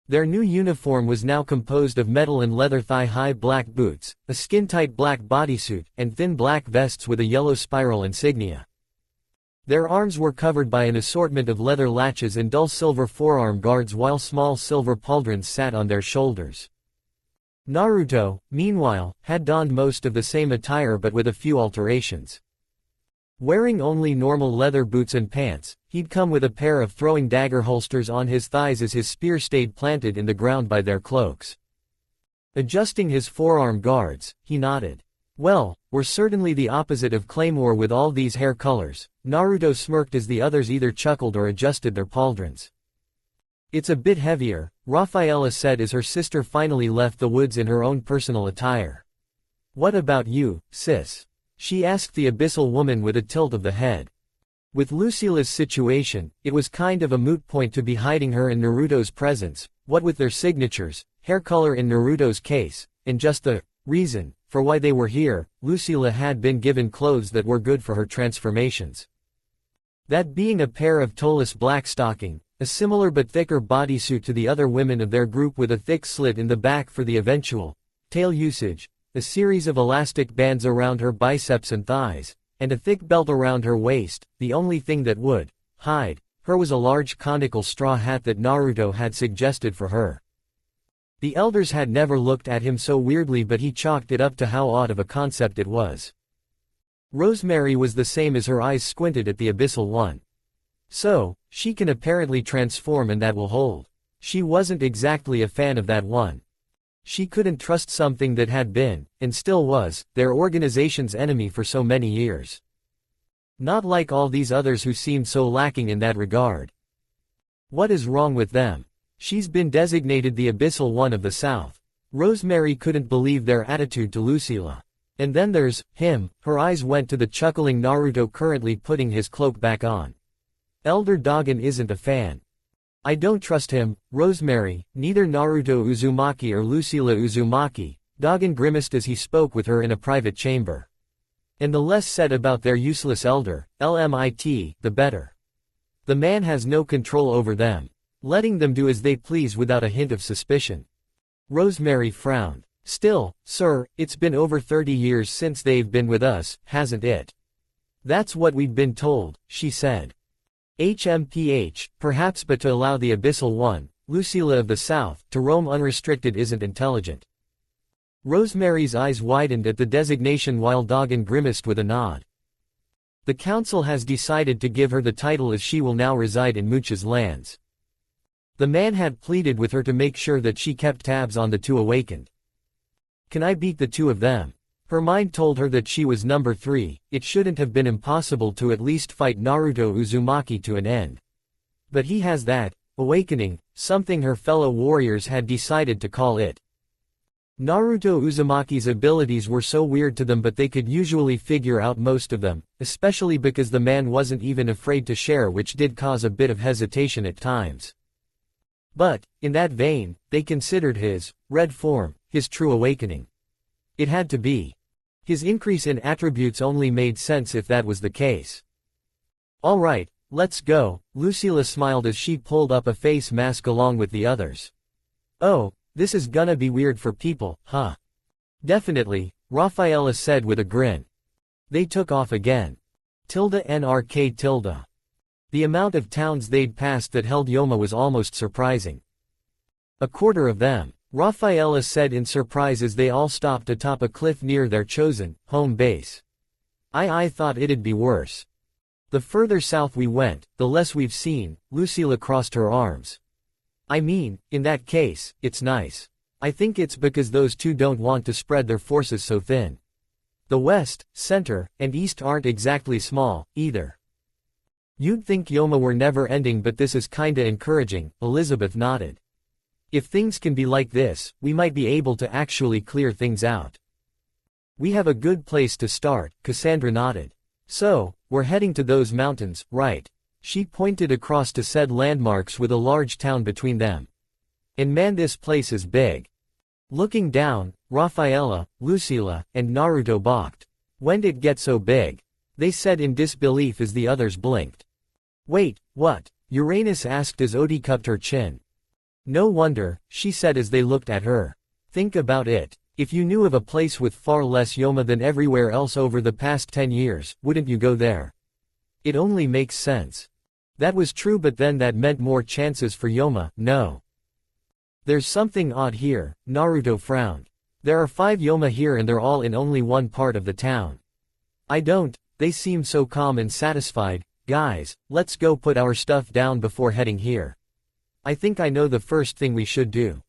Their new uniform was now composed of metal and leather thigh-high black boots, a skin-tight black bodysuit, and thin black vests with a yellow spiral insignia. Their arms were covered by an assortment of leather latches and dull silver forearm guards while small silver pauldrons sat on their shoulders. Naruto, meanwhile, had donned most of the same attire but with a few alterations. Wearing only normal leather boots and pants, he'd come with a pair of throwing dagger holsters on his thighs as his spear stayed planted in the ground by their cloaks. Adjusting his forearm guards, he nodded. Well, we're certainly the opposite of Claymore with all these hair colors. Naruto smirked as the others either chuckled or adjusted their pauldrons. It's a bit heavier, Rafaela said as her sister finally left the woods in her own personal attire. What about you, sis? She asked the abyssal woman with a tilt of the head. With Lucila's situation, it was kind of a moot point to be hiding her in Naruto's presence, what with their signatures, hair color in Naruto's case, and just the reason for why they were here. Lucila had been given clothes that were good for her transformations. That being a pair of toeless black stocking, a similar but thicker bodysuit to the other women of their group with a thick slit in the back for the eventual tail usage, a series of elastic bands around her biceps and thighs, and a thick belt around her waist. The only thing that would hide her was a large conical straw hat that Naruto had suggested for her. The elders had never looked at him so weirdly, but he chalked it up to how odd of a concept it was. Rosemary was the same as her eyes squinted at the abyssal one. So, she can apparently transform and that will hold. She wasn't exactly a fan of that one. She couldn't trust something that had been, and still was, their organization's enemy for so many years. Not like all these others who seemed so lacking in that regard. What is wrong with them? She's been designated the abyssal one of the South. Rosemary couldn't believe their attitude to Lucila. And then there's him. Her eyes went to the chuckling Naruto currently putting his cloak back on. Elder Dogen isn't a fan. I don't trust him, Rosemary. Neither Naruto Uzumaki or Lucila Uzumaki. Dogen grimaced as he spoke with her in a private chamber. And the less said about their useless elder, LMIT, the better. The man has no control over them, letting them do as they please without a hint of suspicion. Rosemary frowned. Still, sir, it's been over 30 years since they've been with us, hasn't it? That's what we've been told, she said. HMPH, perhaps, but to allow the abyssal one, Lucila of the South, to roam unrestricted isn't intelligent. Rosemary's eyes widened at the designation while Dogen grimaced with a nod. The council has decided to give her the title as she will now reside in Mucha's lands. The man had pleaded with her to make sure that she kept tabs on the two awakened. Can I beat the two of them? Her mind told her that she was number 3, it shouldn't have been impossible to at least fight Naruto Uzumaki to an end. But he has that awakening, something her fellow warriors had decided to call it. Naruto Uzumaki's abilities were so weird to them, but they could usually figure out most of them, especially because the man wasn't even afraid to share, which did cause a bit of hesitation at times. But, in that vein, they considered his red form his true awakening. It had to be. His increase in attributes only made sense if that was the case. All right, let's go, Lucila smiled as she pulled up a face mask along with the others. Oh, this is gonna be weird for people, huh? Definitely, Rafaela said with a grin. They took off again. _NRK. The amount of towns they'd passed that held Yoma was almost surprising. A quarter of them, Rafaela said in surprise as they all stopped atop a cliff near their chosen home base. I thought it'd be worse. The further south we went, the less we've seen. Lucila crossed her arms. I mean, in that case, it's nice. I think it's because those two don't want to spread their forces so thin. The west, center, and east aren't exactly small, either. You'd think Yoma were never ending, but this is kinda encouraging, Elizabeth nodded. If things can be like this, we might be able to actually clear things out. We have a good place to start, Cassandra nodded. So, we're heading to those mountains, right? She pointed across to said landmarks with a large town between them. And man, this place is big. Looking down, Rafaela, Lucila, and Naruto balked. When'd it get so big? They said in disbelief as the others blinked. Wait, what? Uranus asked as Odi cupped her chin. No wonder, she said as they looked at her. Think about it. If you knew of a place with far less Yoma than everywhere else over the past 10 years, wouldn't you go there? It only makes sense. That was true, but then that meant more chances for Yoma, no. There's something odd here, Naruto frowned. There are 5 Yoma here and they're all in only one part of the town. I don't They seem so calm and satisfied. Guys, let's go put our stuff down before heading here. I think I know the first thing we should do.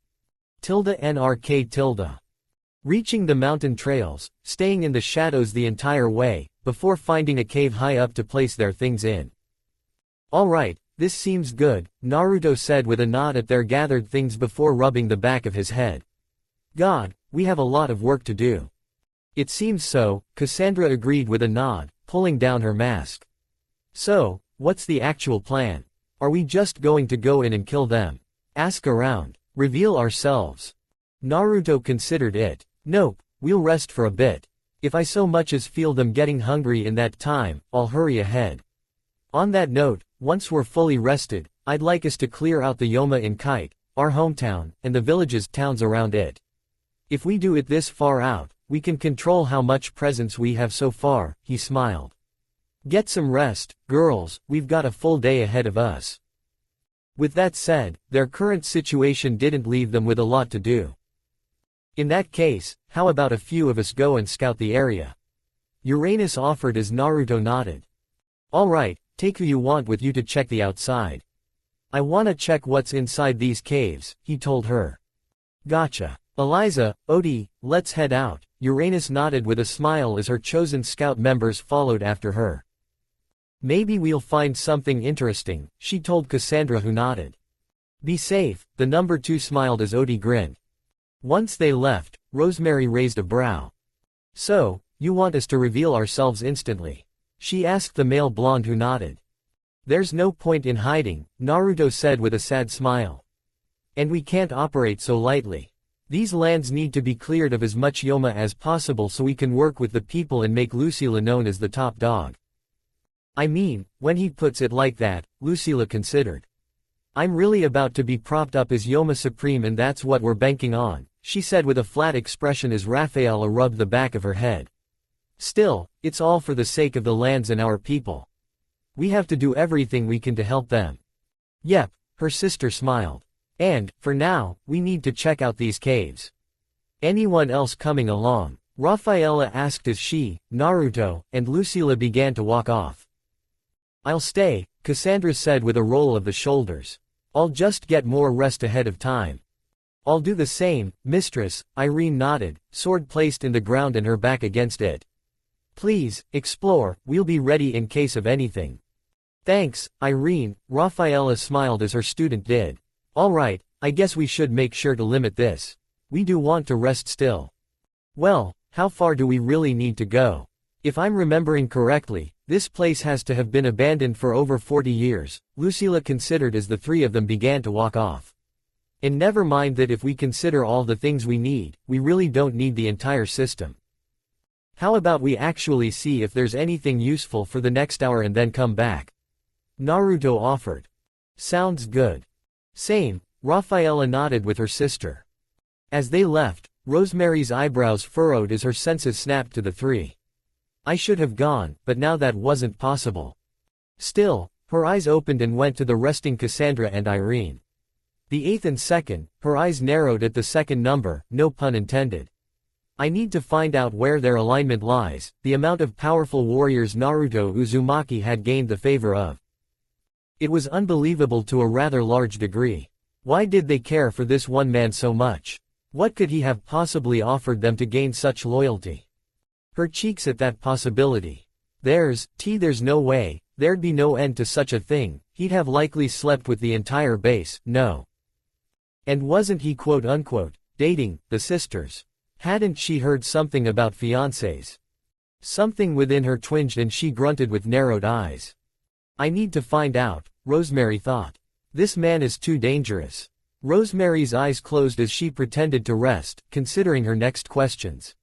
NRK. Reaching the mountain trails, staying in the shadows the entire way, before finding a cave high up to place their things in. Alright, this seems good, Naruto said with a nod at their gathered things before rubbing the back of his head. God, we have a lot of work to do. It seems so, Cassandra agreed with a nod, pulling down her mask. So, what's the actual plan? Are we just going to go in and kill them? Ask around. Reveal ourselves. Naruto considered it. Nope, we'll rest for a bit. If I so much as feel them getting hungry in that time, I'll hurry ahead. On that note, once we're fully rested, I'd like us to clear out the Yoma in Kite, our hometown, and the villages, towns around it. If we do it this far out, we can control how much presence we have so far, he smiled. Get some rest, girls, we've got a full day ahead of us. With that said, their current situation didn't leave them with a lot to do. In that case, how about a few of us go and scout the area? Uranus offered as Naruto nodded. Alright, take who you want with you to check the outside. I wanna check what's inside these caves, he told her. Gotcha. Eliza, Odie, let's head out. Uranus nodded with a smile as her chosen scout members followed after her. Maybe we'll find something interesting, she told Cassandra, who nodded. Be safe, the number 2 smiled as Odie grinned. Once they left, Rosemary raised a brow. So, you want us to reveal ourselves instantly? She asked the male blonde, who nodded. There's no point in hiding, Naruto said with a sad smile. And we can't operate so lightly. These lands need to be cleared of as much Yoma as possible so we can work with the people and make Lucilla known as the top dog. I mean, when he puts it like that, Lucilla considered. I'm really about to be propped up as Yoma Supreme, and that's what we're banking on, she said with a flat expression as Rafaela rubbed the back of her head. Still, it's all for the sake of the lands and our people. We have to do everything we can to help them. Yep, her sister smiled. And, for now, we need to check out these caves. Anyone else coming along? Rafaela asked as she, Naruto, and Lucilla began to walk off. I'll stay, Cassandra said with a roll of the shoulders. I'll just get more rest ahead of time. I'll do the same, mistress, Irene nodded, sword placed in the ground and her back against it. Please, explore, we'll be ready in case of anything. Thanks, Irene, Rafaela smiled as her student did. Alright, I guess we should make sure to limit this. We do want to rest still. Well, how far do we really need to go? If I'm remembering correctly, this place has to have been abandoned for over 40 years, Lucilla considered as the three of them began to walk off. And never mind that if we consider all the things we need, we really don't need the entire system. How about we actually see if there's anything useful for the next hour and then come back? Naruto offered. Sounds good. Same, Rafaela nodded with her sister. As they left, Rosemary's eyebrows furrowed as her senses snapped to the three. I should have gone, but now that wasn't possible. Still, her eyes opened and went to the resting Cassandra and Irene. The 8th and 2nd, her eyes narrowed at the second number, no pun intended. I need to find out where their alignment lies, the amount of powerful warriors Naruto Uzumaki had gained the favor of. It was unbelievable to a rather large degree. Why did they care for this one man so much? What could he have possibly offered them to gain such loyalty? Her cheeks at that possibility. There's no way, there'd be no end to such a thing, he'd have likely slept with the entire base, no. And wasn't he quote-unquote, dating, the sisters? Hadn't she heard something about fiancés? Something within her twinged and she grunted with narrowed eyes. I need to find out, Rosemary thought. This man is too dangerous. Rosemary's eyes closed as she pretended to rest, considering her next questions.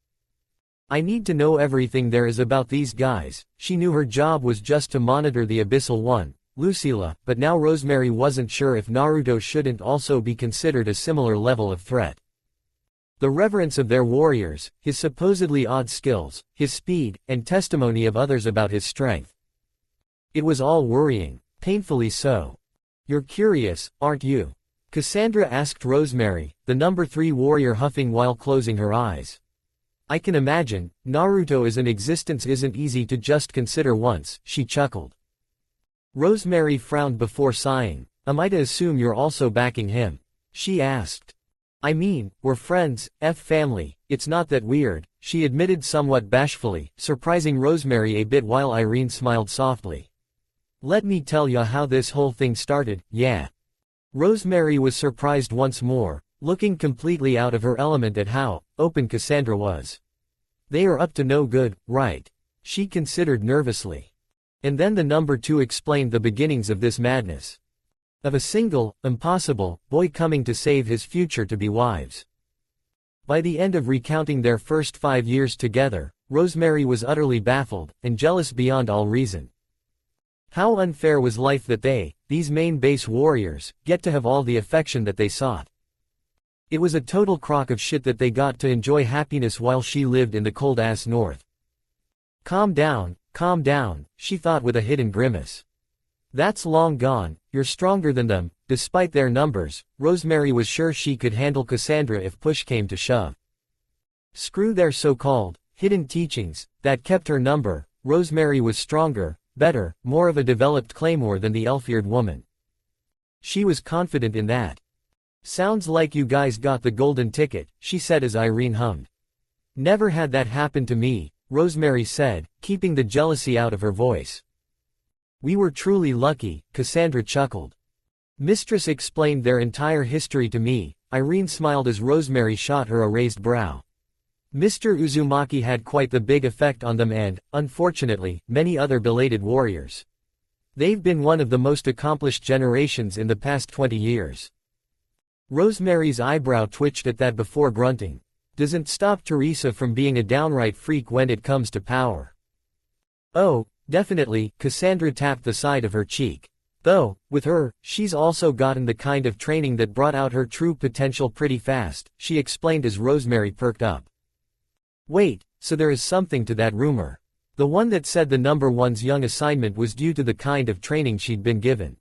I need to know everything there is about these guys. She knew her job was just to monitor the Abyssal One, Lucilla, but now Rosemary wasn't sure if Naruto shouldn't also be considered a similar level of threat. The reverence of their warriors, his supposedly odd skills, his speed, and testimony of others about his strength. It was all worrying, painfully so. You're curious, aren't you? Cassandra asked Rosemary, the number 3 warrior huffing while closing her eyes. I can imagine, Naruto as an existence isn't easy to just consider once, she chuckled. Rosemary frowned before sighing. Am I to assume you're also backing him? She asked. I mean, we're friends, family, it's not that weird, she admitted somewhat bashfully, surprising Rosemary a bit while Irene smiled softly. Let me tell ya how this whole thing started, yeah. Rosemary was surprised once more, looking completely out of her element at how open Cassandra was. They are up to no good, right? She considered nervously. And then the number 2 explained the beginnings of this madness. Of a single, impossible, boy coming to save his future to be wives. By the end of recounting their first 5 years together, Rosemary was utterly baffled, and jealous beyond all reason. How unfair was life that they, these main base warriors, get to have all the affection that they sought. It was a total crock of shit that they got to enjoy happiness while she lived in the cold-ass north. Calm down, she thought with a hidden grimace. That's long gone, you're stronger than them. Despite their numbers, Rosemary was sure she could handle Cassandra if push came to shove. Screw their so-called hidden teachings that kept her number. Rosemary was stronger, better, more of a developed Claymore than the elf-eared woman. She was confident in that. Sounds like you guys got the golden ticket, she said as Irene hummed. Never had that happen to me, Rosemary said, keeping the jealousy out of her voice. We were truly lucky, Cassandra chuckled. Mistress explained their entire history to me. Irene smiled as Rosemary shot her a raised brow. Mr. Uzumaki had quite the big effect on them and, unfortunately, many other belated warriors. They've been one of the most accomplished generations in the past 20 years. Rosemary's eyebrow twitched at that before grunting. Doesn't stop Teresa from being a downright freak when it comes to power. Oh, definitely, Cassandra tapped the side of her cheek. Though, with her, she's also gotten the kind of training that brought out her true potential pretty fast, she explained as Rosemary perked up. Wait, so there is something to that rumor. The one that said the number 1's young assignment was due to the kind of training she'd been given.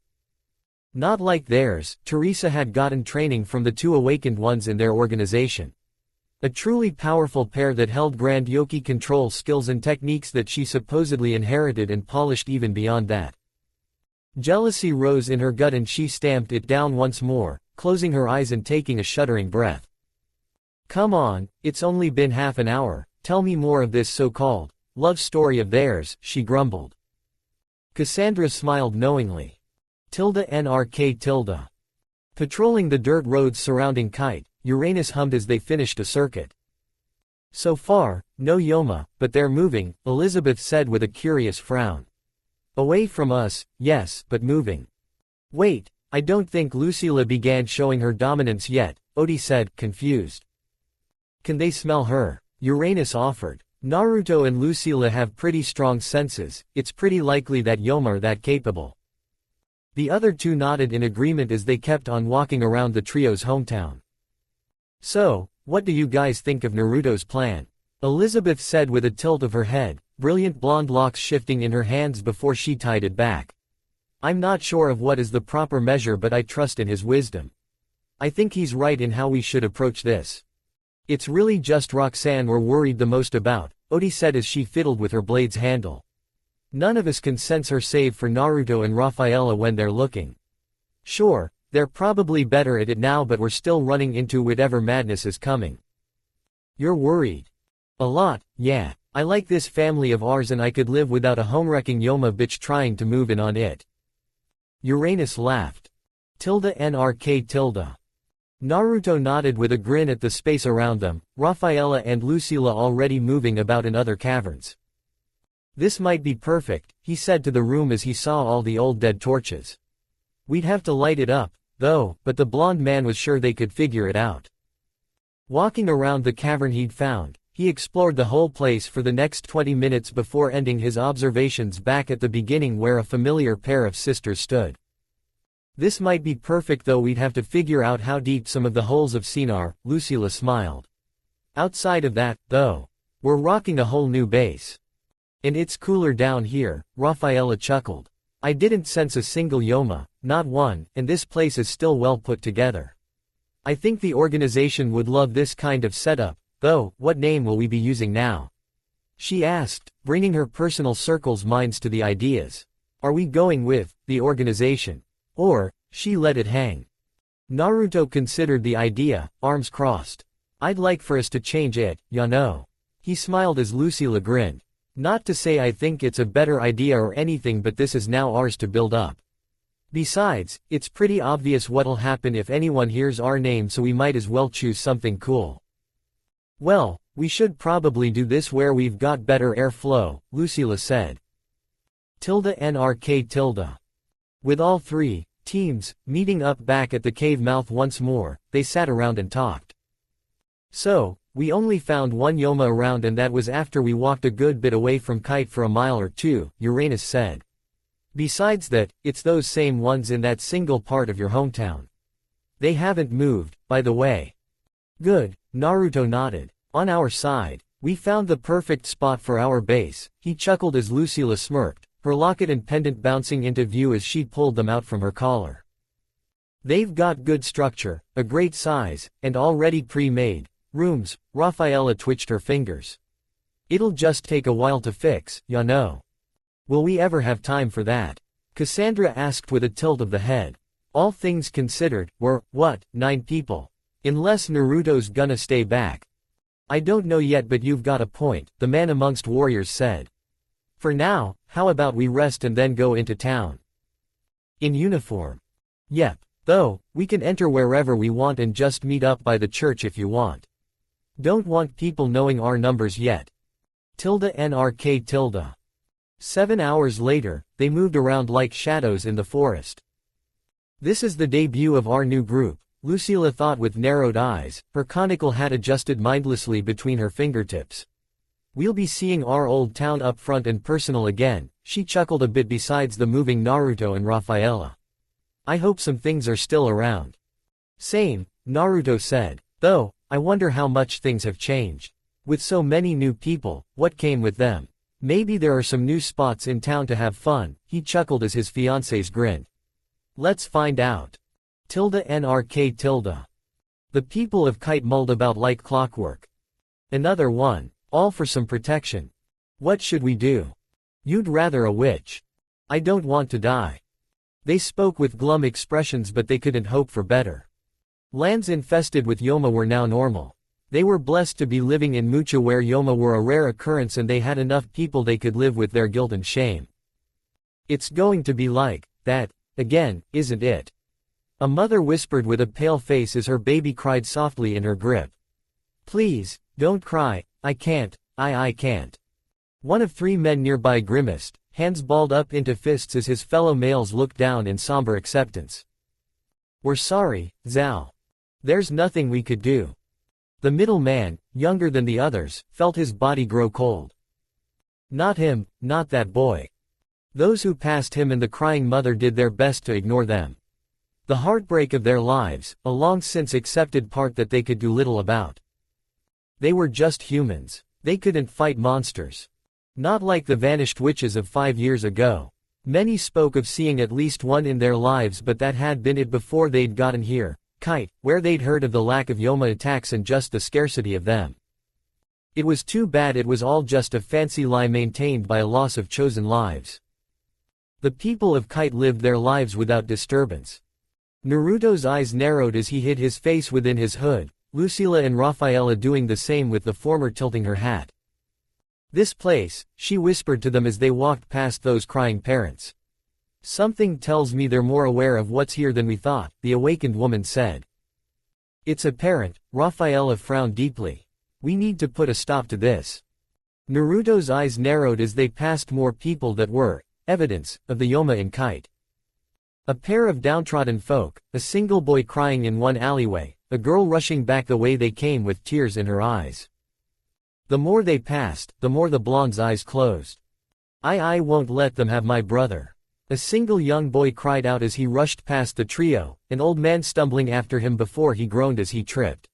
Not like theirs, Teresa had gotten training from the 2 awakened ones in their organization. A truly powerful pair that held grand Yoki control skills and techniques that she supposedly inherited and polished even beyond that. Jealousy rose in her gut and she stamped it down once more, closing her eyes and taking a shuddering breath. Come on, it's only been half an hour, tell me more of this so-called love story of theirs, she grumbled. Cassandra smiled knowingly. ~NRK~. Patrolling the dirt roads surrounding Kite, Uranus hummed as they finished a circuit. So far, no Yoma, but they're moving, Elizabeth said with a curious frown. Away from us, yes, but moving. Wait, I don't think Lucilla began showing her dominance yet, Odie said, confused. Can they smell her? Uranus offered. Naruto and Lucilla have pretty strong senses, it's pretty likely that Yoma are that capable. The other 2 nodded in agreement as they kept on walking around the trio's hometown. So, what do you guys think of Naruto's plan? Elizabeth said with a tilt of her head, brilliant blonde locks shifting in her hands before she tied it back. I'm not sure of what is the proper measure, but I trust in his wisdom. I think he's right in how we should approach this. It's really just Roxanne we're worried the most about, Odie said as she fiddled with her blade's handle. None of us can sense her save for Naruto and Rafaela when they're looking. Sure, they're probably better at it now, but we're still running into whatever madness is coming. You're worried? A lot, yeah. I like this family of ours and I could live without a home-wrecking Yoma bitch trying to move in on it. Uranus laughed. ~NRK~. Naruto nodded with a grin at the space around them, Rafaela and Lucilla already moving about in other caverns. This might be perfect, he said to the room as he saw all the old dead torches. We'd have to light it up, though, but the blonde man was sure they could figure it out. Walking around the cavern he'd found, he explored the whole place for the next 20 minutes before ending his observations back at the beginning where a familiar pair of sisters stood. This might be perfect, though we'd have to figure out how deep some of the holes have seen are, Lucilla smiled. Outside of that, though, we're rocking a whole new base. And it's cooler down here, Rafaela chuckled. I didn't sense a single Yoma, not one, and this place is still well put together. I think the organization would love this kind of setup, Though, what name will we be using now? She asked, bringing her personal circle's minds to the ideas. Are we going with, the organization? Or, she let it hang. Naruto considered the idea, arms crossed. I'd like for us to change it, ya know. He smiled as Lucilla grinned. Not to say I think it's a better idea or anything, but this is now ours to build up. Besides, it's pretty obvious what'll happen if anyone hears our name, so we might as well choose something cool. Well, we should probably do this where we've got better airflow, Lucilla said. NRK. With all three teams meeting up back at the cave mouth once more, they sat around and talked. So, we only found one Yoma around, and that was after we walked a good bit away from Kite for a mile or two, Uranus said. Besides that, it's those same ones in that single part of your hometown. They haven't moved, by the way. Good, Naruto nodded. On our side, we found the perfect spot for our base, he chuckled as Lucilla smirked, her locket and pendant bouncing into view as she pulled them out from her collar. They've got good structure, a great size, and already pre-made rooms. Rafaela twitched her fingers. It'll just take a while to fix, ya know. Will we ever have time for that? Cassandra asked with a tilt of the head. All things considered, we're, 9 people. Unless Naruto's gonna stay back. I don't know yet, but you've got a point, the man amongst warriors said. For now, how about we rest and then go into town? In uniform. Yep. Though, we can enter wherever we want and just meet up by the church if you want. Don't want people knowing our numbers yet. NRK. 7 hours later, they moved around like shadows in the forest. This is the debut of our new group, Lucilla thought with narrowed eyes, her conical hat adjusted mindlessly between her fingertips. We'll be seeing our old town up front and personal again, she chuckled a bit besides the moving Naruto and Rafaela. I hope some things are still around. Same, Naruto said. Though, I wonder how much things have changed. With so many new people, what came with them? Maybe there are some new spots in town to have fun, he chuckled as his fiancés grinned. Let's find out. NRK. The people of Kite mulled about like clockwork. Another one, all for some protection. What should we do? You'd rather a witch. I don't want to die. They spoke with glum expressions, but they couldn't hope for better. Lands infested with Yoma were now normal. They were blessed to be living in Mucha where Yoma were a rare occurrence, and they had enough people they could live with their guilt and shame. It's going to be like that again, isn't it? A mother whispered with a pale face as her baby cried softly in her grip. Please, don't cry, I can't, I can't. One of 3 men nearby grimaced, hands balled up into fists as his fellow males looked down in somber acceptance. We're sorry, Zhao. There's nothing we could do. The middle man, younger than the others, felt his body grow cold. Not him, not that boy. Those who passed him and the crying mother did their best to ignore them. The heartbreak of their lives, a long since accepted part that they could do little about. They were just humans. They couldn't fight monsters. Not like the vanished witches of 5 years ago. Many spoke of seeing at least one in their lives, but that had been it before they'd gotten here, Kite, where they'd heard of the lack of Yoma attacks and just the scarcity of them. It was too bad it was all just a fancy lie maintained by a loss of chosen lives. The people of Kite lived their lives without disturbance. Naruto's eyes narrowed as he hid his face within his hood, Lucilla and Rafaela doing the same, with the former tilting her hat. This place, she whispered to them as they walked past those crying parents. Something tells me they're more aware of what's here than we thought, the awakened woman said. It's apparent, Rafaela frowned deeply. We need to put a stop to this. Naruto's eyes narrowed as they passed more people that were evidence of the Yoma in Kite. A pair of downtrodden folk, a single boy crying in one alleyway, a girl rushing back the way they came with tears in her eyes. The more they passed, the more the blonde's eyes closed. I won't let them have my brother. A single young boy cried out as he rushed past the trio, an old man stumbling after him before he groaned as he tripped.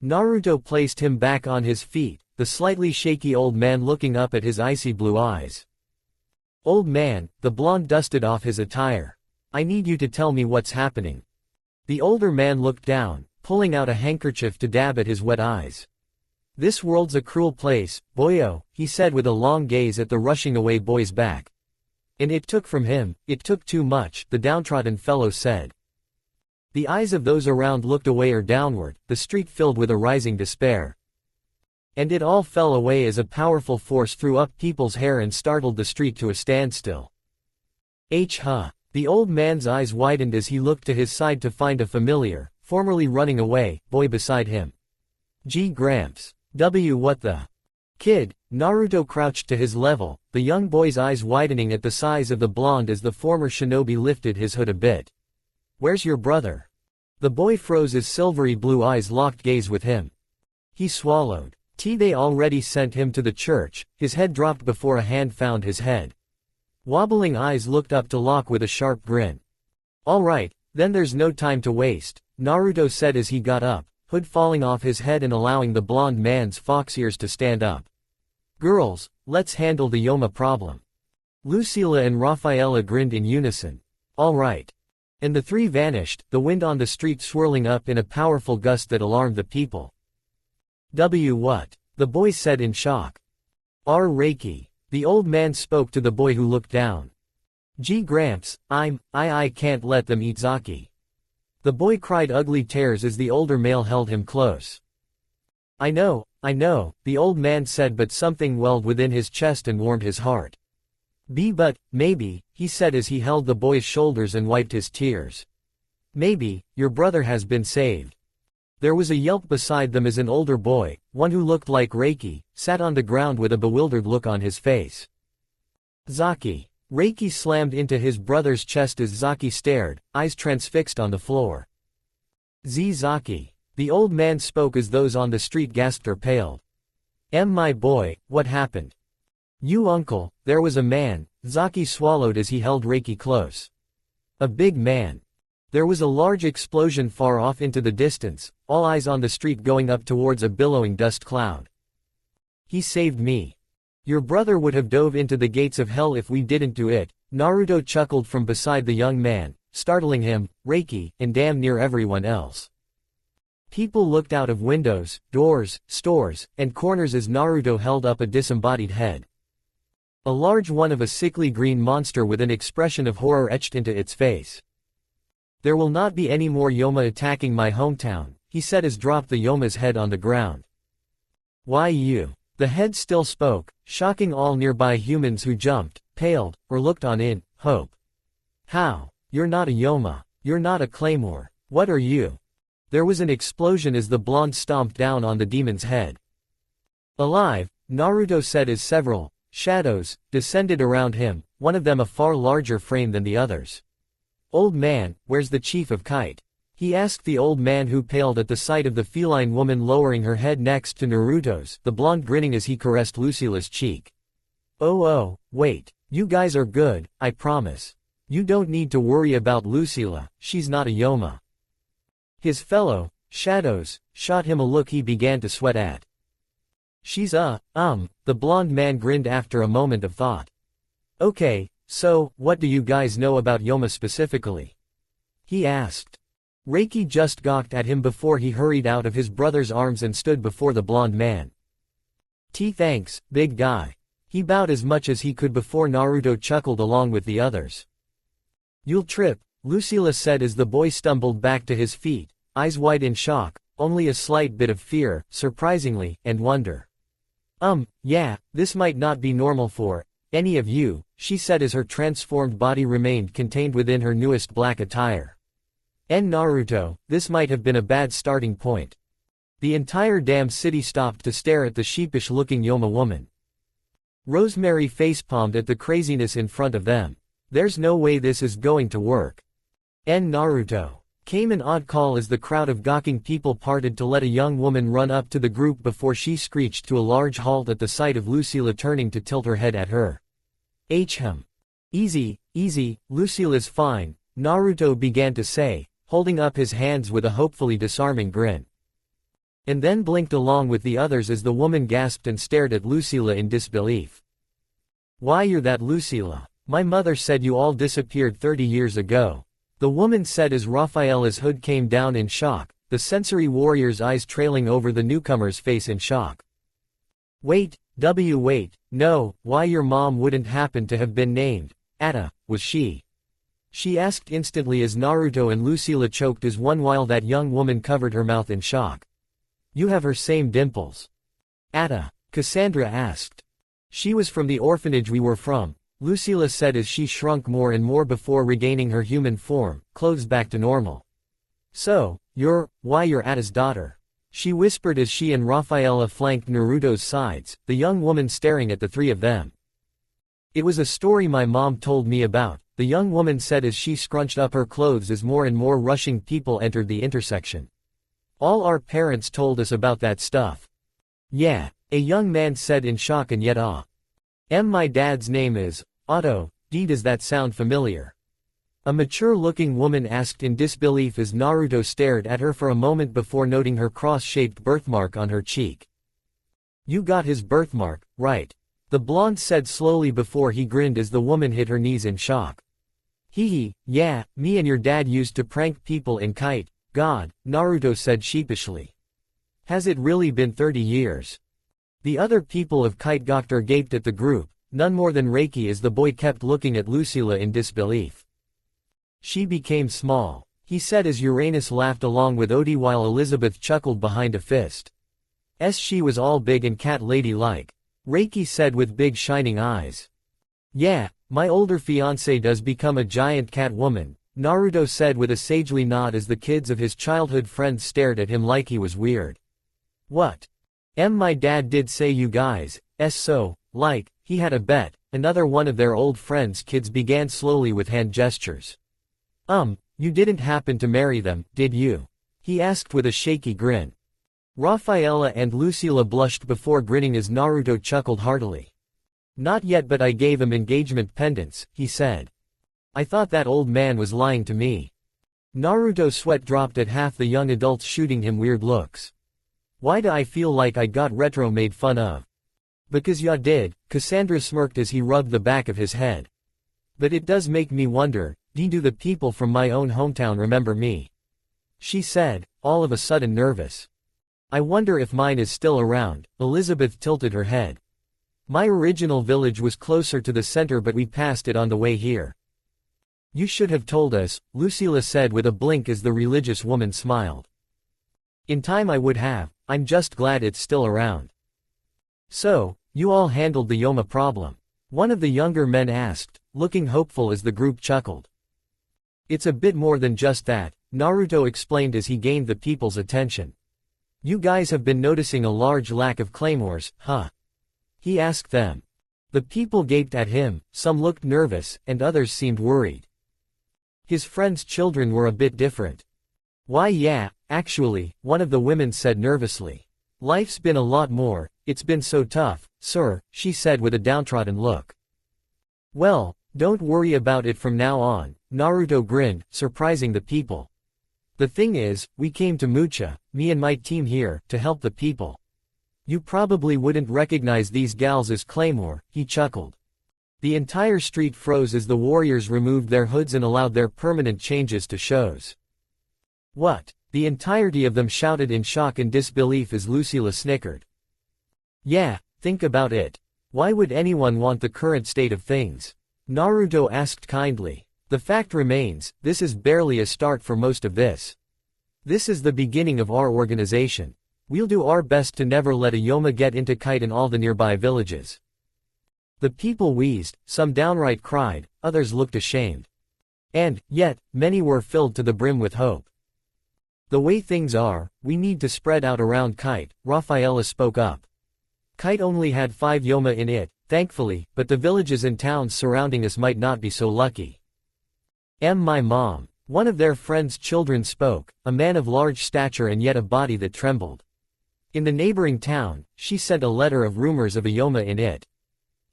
Naruto placed him back on his feet, the slightly shaky old man looking up at his icy blue eyes. Old man, the blonde dusted off his attire. I need you to tell me what's happening. The older man looked down, pulling out a handkerchief to dab at his wet eyes. This world's a cruel place, boyo, he said with a long gaze at the rushing away boy's back. And it took from him, it took too much, the downtrodden fellow said. The eyes of those around looked away or downward, the street filled with a rising despair. And it all fell away as a powerful force threw up people's hair and startled the street to a standstill. Huh. The old man's eyes widened as he looked to his side to find a familiar, formerly running away, boy beside him. Gramps. What the? Kid, Naruto crouched to his level, the young boy's eyes widening at the size of the blonde as the former shinobi lifted his hood a bit. Where's your brother? The boy froze his silvery blue eyes locked gaze with him. He swallowed. They already sent him to the church, his head dropped before a hand found his head. Wobbling eyes looked up to lock with a sharp grin. All right, then there's no time to waste, Naruto said as he got up, hood falling off his head and allowing the blonde man's fox ears to stand up. Girls, let's handle the Yoma problem. Lucilla and Rafaela grinned in unison. All right. And the three vanished, the wind on the street swirling up in a powerful gust that alarmed the people. What? The boy said in shock. Reiki. The old man spoke to the boy who looked down. Gramps, I can't let them eat Zaki. The boy cried ugly tears as the older male held him close. I know, the old man said, but something welled within his chest and warmed his heart. But, maybe, he said as he held the boy's shoulders and wiped his tears. Maybe, your brother has been saved. There was a yelp beside them as an older boy, one who looked like Reiki, sat on the ground with a bewildered look on his face. Zaki. Reiki slammed into his brother's chest as Zaki stared, eyes transfixed on the floor. Zaki. The old man spoke as those on the street gasped or paled. My boy, what happened? You uncle, there was a man, Zaki swallowed as he held Reiki close. A big man. There was a large explosion far off into the distance, all eyes on the street going up towards a billowing dust cloud. He saved me. Your brother would have dove into the gates of hell if we didn't do it, Naruto chuckled from beside the young man, startling him, Reiki, and damn near everyone else. People looked out of windows, doors, stores, and corners as Naruto held up a disembodied head. A large one of a sickly green monster with an expression of horror etched into its face. There will not be any more Yoma attacking my hometown, he said as dropped the Yoma's head on the ground. Why you? The head still spoke, shocking all nearby humans who jumped, paled, or looked on in hope. How? You're not a Yoma. You're not a Claymore. What are you? There was an explosion as the blonde stomped down on the demon's head. Alive, Naruto said as several shadows descended around him, one of them a far larger frame than the others. Old man, where's the chief of Kite? He asked the old man who paled at the sight of the feline woman lowering her head next to Naruto's, the blonde grinning as he caressed Lucila's cheek. Oh, wait, you guys are good, I promise. You don't need to worry about Lucila, she's not a Yoma. His fellow shadows shot him a look he began to sweat at. She's the blonde man grinned after a moment of thought. Okay, so, what do you guys know about Yoma specifically? He asked. Reiki just gawked at him before he hurried out of his brother's arms and stood before the blonde man. Thanks, big guy. He bowed as much as he could before Naruto chuckled along with the others. You'll trip, Lucila said as the boy stumbled back to his feet, eyes wide in shock, only a slight bit of fear, surprisingly, and wonder. Yeah, this might not be normal for any of you, she said as her transformed body remained contained within her newest black attire. Naruto, this might have been a bad starting point. The entire damn city stopped to stare at the sheepish-looking Yoma woman. Rosemary facepalmed at the craziness in front of them. There's no way this is going to work. Naruto. Came an odd call as the crowd of gawking people parted to let a young woman run up to the group before she screeched to a large halt at the sight of Lucila turning to tilt her head at her. Easy, Lucila's fine, Naruto began to say, holding up his hands with a hopefully disarming grin. And then blinked along with the others as the woman gasped and stared at Lucila in disbelief. Why you're that Lucila? My mother said you all disappeared 30 years ago. The woman said as Rafaela's hood came down in shock, the sensory warrior's eyes trailing over the newcomer's face in shock. Wait, no, why your mom wouldn't happen to have been named Atta, was she? She asked instantly as Naruto and Lucilla choked as one while that young woman covered her mouth in shock. You have her same dimples. Atta, Cassandra asked. She was from the orphanage we were from, Lucilla said as she shrunk more and more before regaining her human form, clothes back to normal. So, you're Atta's daughter. She whispered as she and Rafaela flanked Naruto's sides, the young woman staring at the three of them. It was a story my mom told me about, the young woman said as she scrunched up her clothes as more and more rushing people entered the intersection. All our parents told us about that stuff. Yeah, a young man said in shock and yet awe. My dad's name is Otto. Does that sound familiar? A mature-looking woman asked in disbelief as Naruto stared at her for a moment before noting her cross-shaped birthmark on her cheek. You got his birthmark, right? The blonde said slowly before he grinned as the woman hit her knees in shock. Hee, yeah, me and your dad used to prank people in Kite, God, Naruto said sheepishly. Has it really been 30 years? The other people of Kite Doctor gaped at the group, none more than Reiki as the boy kept looking at Lucilla in disbelief. She became small, he said as Uranus laughed along with Odie while Elizabeth chuckled behind a fist. She was all big and cat lady-like. Reiki said with big shining eyes. Yeah, my older fiancé does become a giant cat woman, Naruto said with a sagely nod as the kids of his childhood friends stared at him like he was weird. What? My dad did say you guys, so, like, he had a bet, another one of their old friends' kids began slowly with hand gestures. You didn't happen to marry them, did you? He asked with a shaky grin. Rafaela and Lucilla blushed before grinning as Naruto chuckled heartily. Not yet, but I gave him engagement pendants, he said. I thought that old man was lying to me. Naruto's sweat dropped at half the young adults shooting him weird looks. Why do I feel like I got retro made fun of? Because ya did, Cassandra smirked as he rubbed the back of his head. But it does make me wonder, do the people from my own hometown remember me? She said, all of a sudden nervous. I wonder if mine is still around, Elizabeth tilted her head. My original village was closer to the center but we passed it on the way here. You should have told us, Lucilla said with a blink as the religious woman smiled. In time I would have, I'm just glad it's still around. So, you all handled the Yoma problem? One of the younger men asked, looking hopeful as the group chuckled. It's a bit more than just that, Naruto explained as he gained the people's attention. You guys have been noticing a large lack of claymores, huh? He asked them. The people gaped at him, some looked nervous, and others seemed worried. His friends' children were a bit different. Why yeah, actually, one of the women said nervously. Life's been a lot more, it's been so tough, sir, she said with a downtrodden look. Well, don't worry about it from now on, Naruto grinned, surprising the people. The thing is, we came to Mucha, me and my team here, to help the people. You probably wouldn't recognize these gals as Claymore, he chuckled. The entire street froze as the warriors removed their hoods and allowed their permanent changes to shows. What? The entirety of them shouted in shock and disbelief as Lucilla snickered. Yeah, think about it. Why would anyone want the current state of things? Naruto asked kindly. The fact remains, this is barely a start for most of this. This is the beginning of our organization. We'll do our best to never let a Yoma get into Kite and all the nearby villages. The people wheezed, some downright cried, others looked ashamed. And, yet, many were filled to the brim with hope. The way things are, we need to spread out around Kite, Rafaela spoke up. Kite only had 5 Yoma in it, thankfully, but the villages and towns surrounding us might not be so lucky. My mom. One of their friend's children spoke, a man of large stature and yet a body that trembled. In the neighboring town, she sent a letter of rumors of a Yoma in it.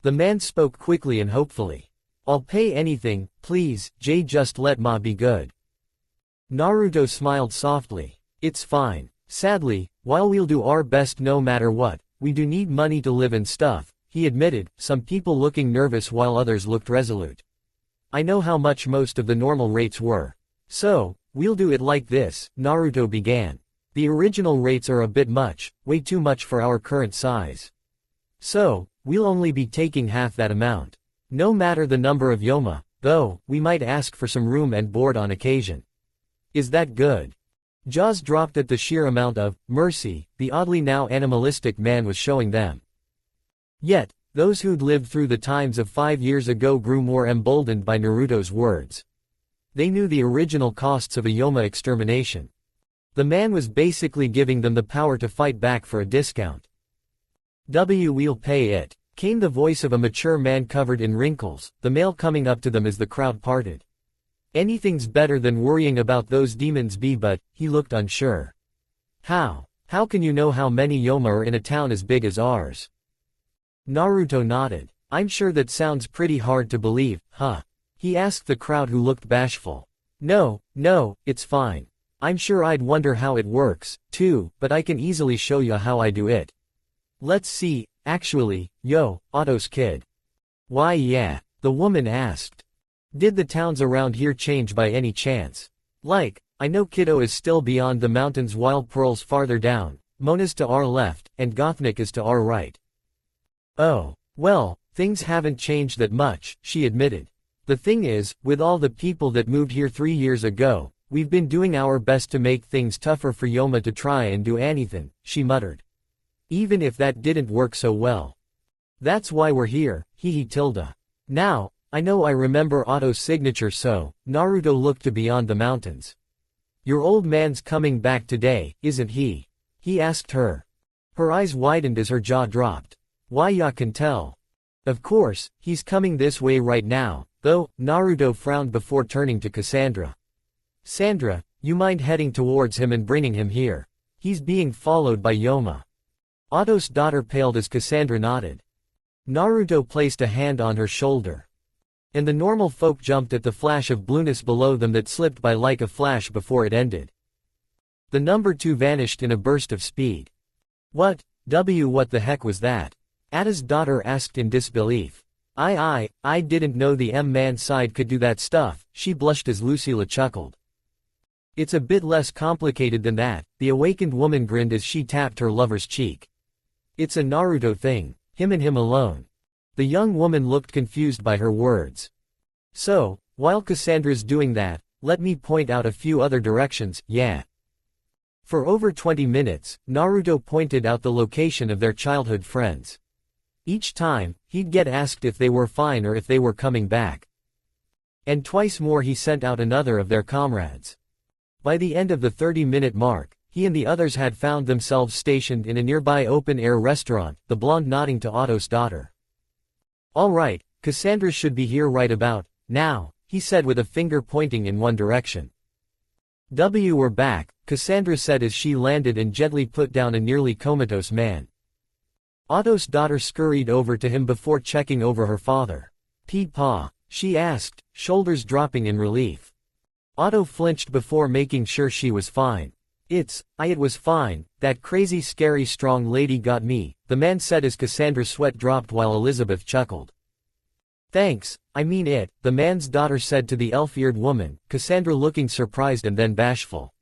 The man spoke quickly and hopefully. I'll pay anything, please, just let ma be good. Naruto smiled softly. It's fine. Sadly, while we'll do our best no matter what, we do need money to live and stuff, he admitted, some people looking nervous while others looked resolute. I know how much most of the normal rates were. So, we'll do it like this, Naruto began. The original rates are a bit much, way too much for our current size. So, we'll only be taking half that amount. No matter the number of Yoma, though, we might ask for some room and board on occasion. Is that good? Jaws dropped at the sheer amount of mercy the oddly now animalistic man was showing them. Yet, those who'd lived through the times of 5 years ago grew more emboldened by Naruto's words. They knew the original costs of a Yoma extermination. The man was basically giving them the power to fight back for a discount. We'll pay it, came the voice of a mature man covered in wrinkles, the male coming up to them as the crowd parted. Anything's better than worrying about those demons but, he looked unsure. How can you know how many Yoma are in a town as big as ours? Naruto nodded. I'm sure that sounds pretty hard to believe, huh? He asked the crowd who looked bashful. No, it's fine. I'm sure I'd wonder how it works, too, but I can easily show you how I do it. Let's see, actually, Otto's kid. Why yeah, the woman asked. Did the towns around here change by any chance? Like, I know Kiddo is still beyond the mountains while Pearl's farther down, Mona's to our left, and Gothnik is to our right. Oh, well, things haven't changed that much, she admitted. The thing is, with all the people that moved here 3 years ago, we've been doing our best to make things tougher for Yoma to try and do anything, she muttered. Even if that didn't work so well. That's why we're here, tilde. Now, I know I remember Otto's signature so, Naruto looked to beyond the mountains. Your old man's coming back today, isn't he? He asked her. Her eyes widened as her jaw dropped. Why ya can tell. Of course, he's coming this way right now, though, Naruto frowned before turning to Cassandra. Sandra, you mind heading towards him and bringing him here? He's being followed by Yoma. Otto's daughter paled as Cassandra nodded. Naruto placed a hand on her shoulder. And the normal folk jumped at the flash of blueness below them that slipped by like a flash before it ended. The number 2 vanished in a burst of speed. What the heck was that? Ada's daughter asked in disbelief. I didn't know the M-man side could do that stuff, she blushed as Lucilla chuckled. It's a bit less complicated than that, the awakened woman grinned as she tapped her lover's cheek. It's a Naruto thing, him and him alone. The young woman looked confused by her words. So, while Cassandra's doing that, let me point out a few other directions, yeah. For over 20 minutes, Naruto pointed out the location of their childhood friends. Each time, he'd get asked if they were fine or if they were coming back. And twice more he sent out another of their comrades. By the end of the 30-minute mark, he and the others had found themselves stationed in a nearby open-air restaurant, the blonde nodding to Otto's daughter. All right, Cassandra should be here right about now, he said with a finger pointing in one direction. We're back, Cassandra said as she landed and gently put down a nearly comatose man. Otto's daughter scurried over to him before checking over her father. Peepaw, she asked, shoulders dropping in relief. Otto flinched before making sure she was fine. It was fine, that crazy scary strong lady got me, the man said as Cassandra's sweat dropped while Elizabeth chuckled. Thanks, I mean it, the man's daughter said to the elf-eared woman, Cassandra looking surprised and then bashful.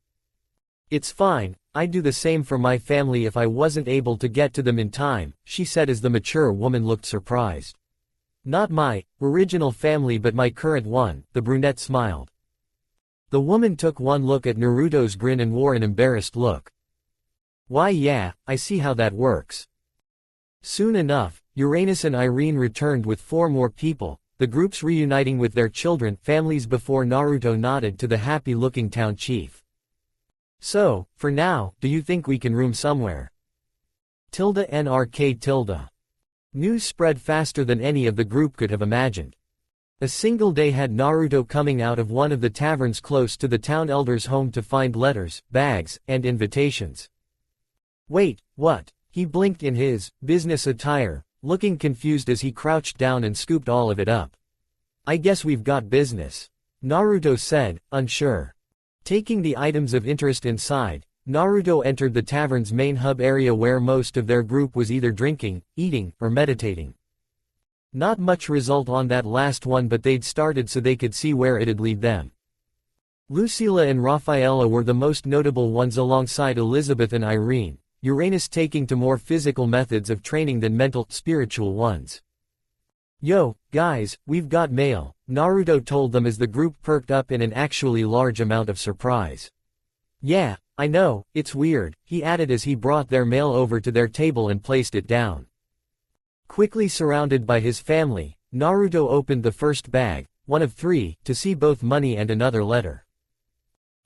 It's fine, I'd do the same for my family if I wasn't able to get to them in time, she said as the mature woman looked surprised. Not my original family but my current one, the brunette smiled. The woman took one look at Naruto's grin and wore an embarrassed look. Why yeah, I see how that works. Soon enough, Uranus and Irene returned with 4 more people, the groups reuniting with their children, families before Naruto nodded to the happy-looking town chief. So, for now, do you think we can room somewhere? NRK. News spread faster than any of the group could have imagined. A single day had Naruto coming out of one of the taverns close to the town elder's home to find letters, bags, and invitations. Wait, what? He blinked in his business attire, looking confused as he crouched down and scooped all of it up. I guess we've got business, Naruto said, unsure. Taking the items of interest inside, Naruto entered the tavern's main hub area where most of their group was either drinking, eating, or meditating. Not much result on that last one but they'd started so they could see where it'd lead them. Lucilla and Rafaela were the most notable ones alongside Elizabeth and Irene, Uranus taking to more physical methods of training than mental, spiritual ones. "Yo, guys, we've got mail," Naruto told them as the group perked up in an actually large amount of surprise. "Yeah, I know, it's weird," he added as he brought their mail over to their table and placed it down. Quickly surrounded by his family, Naruto opened the first bag, one of 3, to see both money and another letter.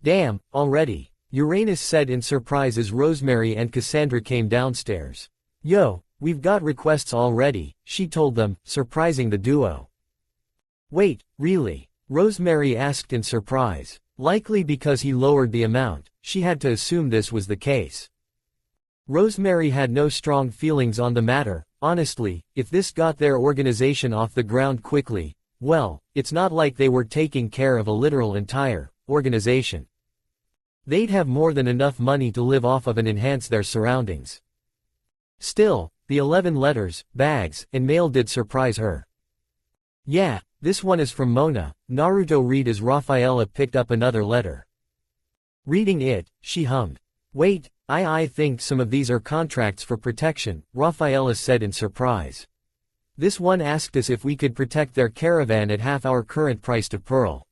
"Damn, already," Uranus said in surprise as Rosemary and Cassandra came downstairs. "Yo, we've got requests already," she told them, surprising the duo. "Wait, really?" Rosemary asked in surprise. Likely because he lowered the amount, she had to assume this was the case. Rosemary had no strong feelings on the matter. Honestly, if this got their organization off the ground quickly, well, it's not like they were taking care of a literal entire organization. They'd have more than enough money to live off of and enhance their surroundings. Still, the 11 letters, bags, and mail did surprise her. "Yeah, this one is from Mona," Naruto read as Rafaela picked up another letter. Reading it, she hummed. "Wait, I think some of these are contracts for protection," Rafaela said in surprise. "This one asked us if we could protect their caravan at half our current price to Pearl.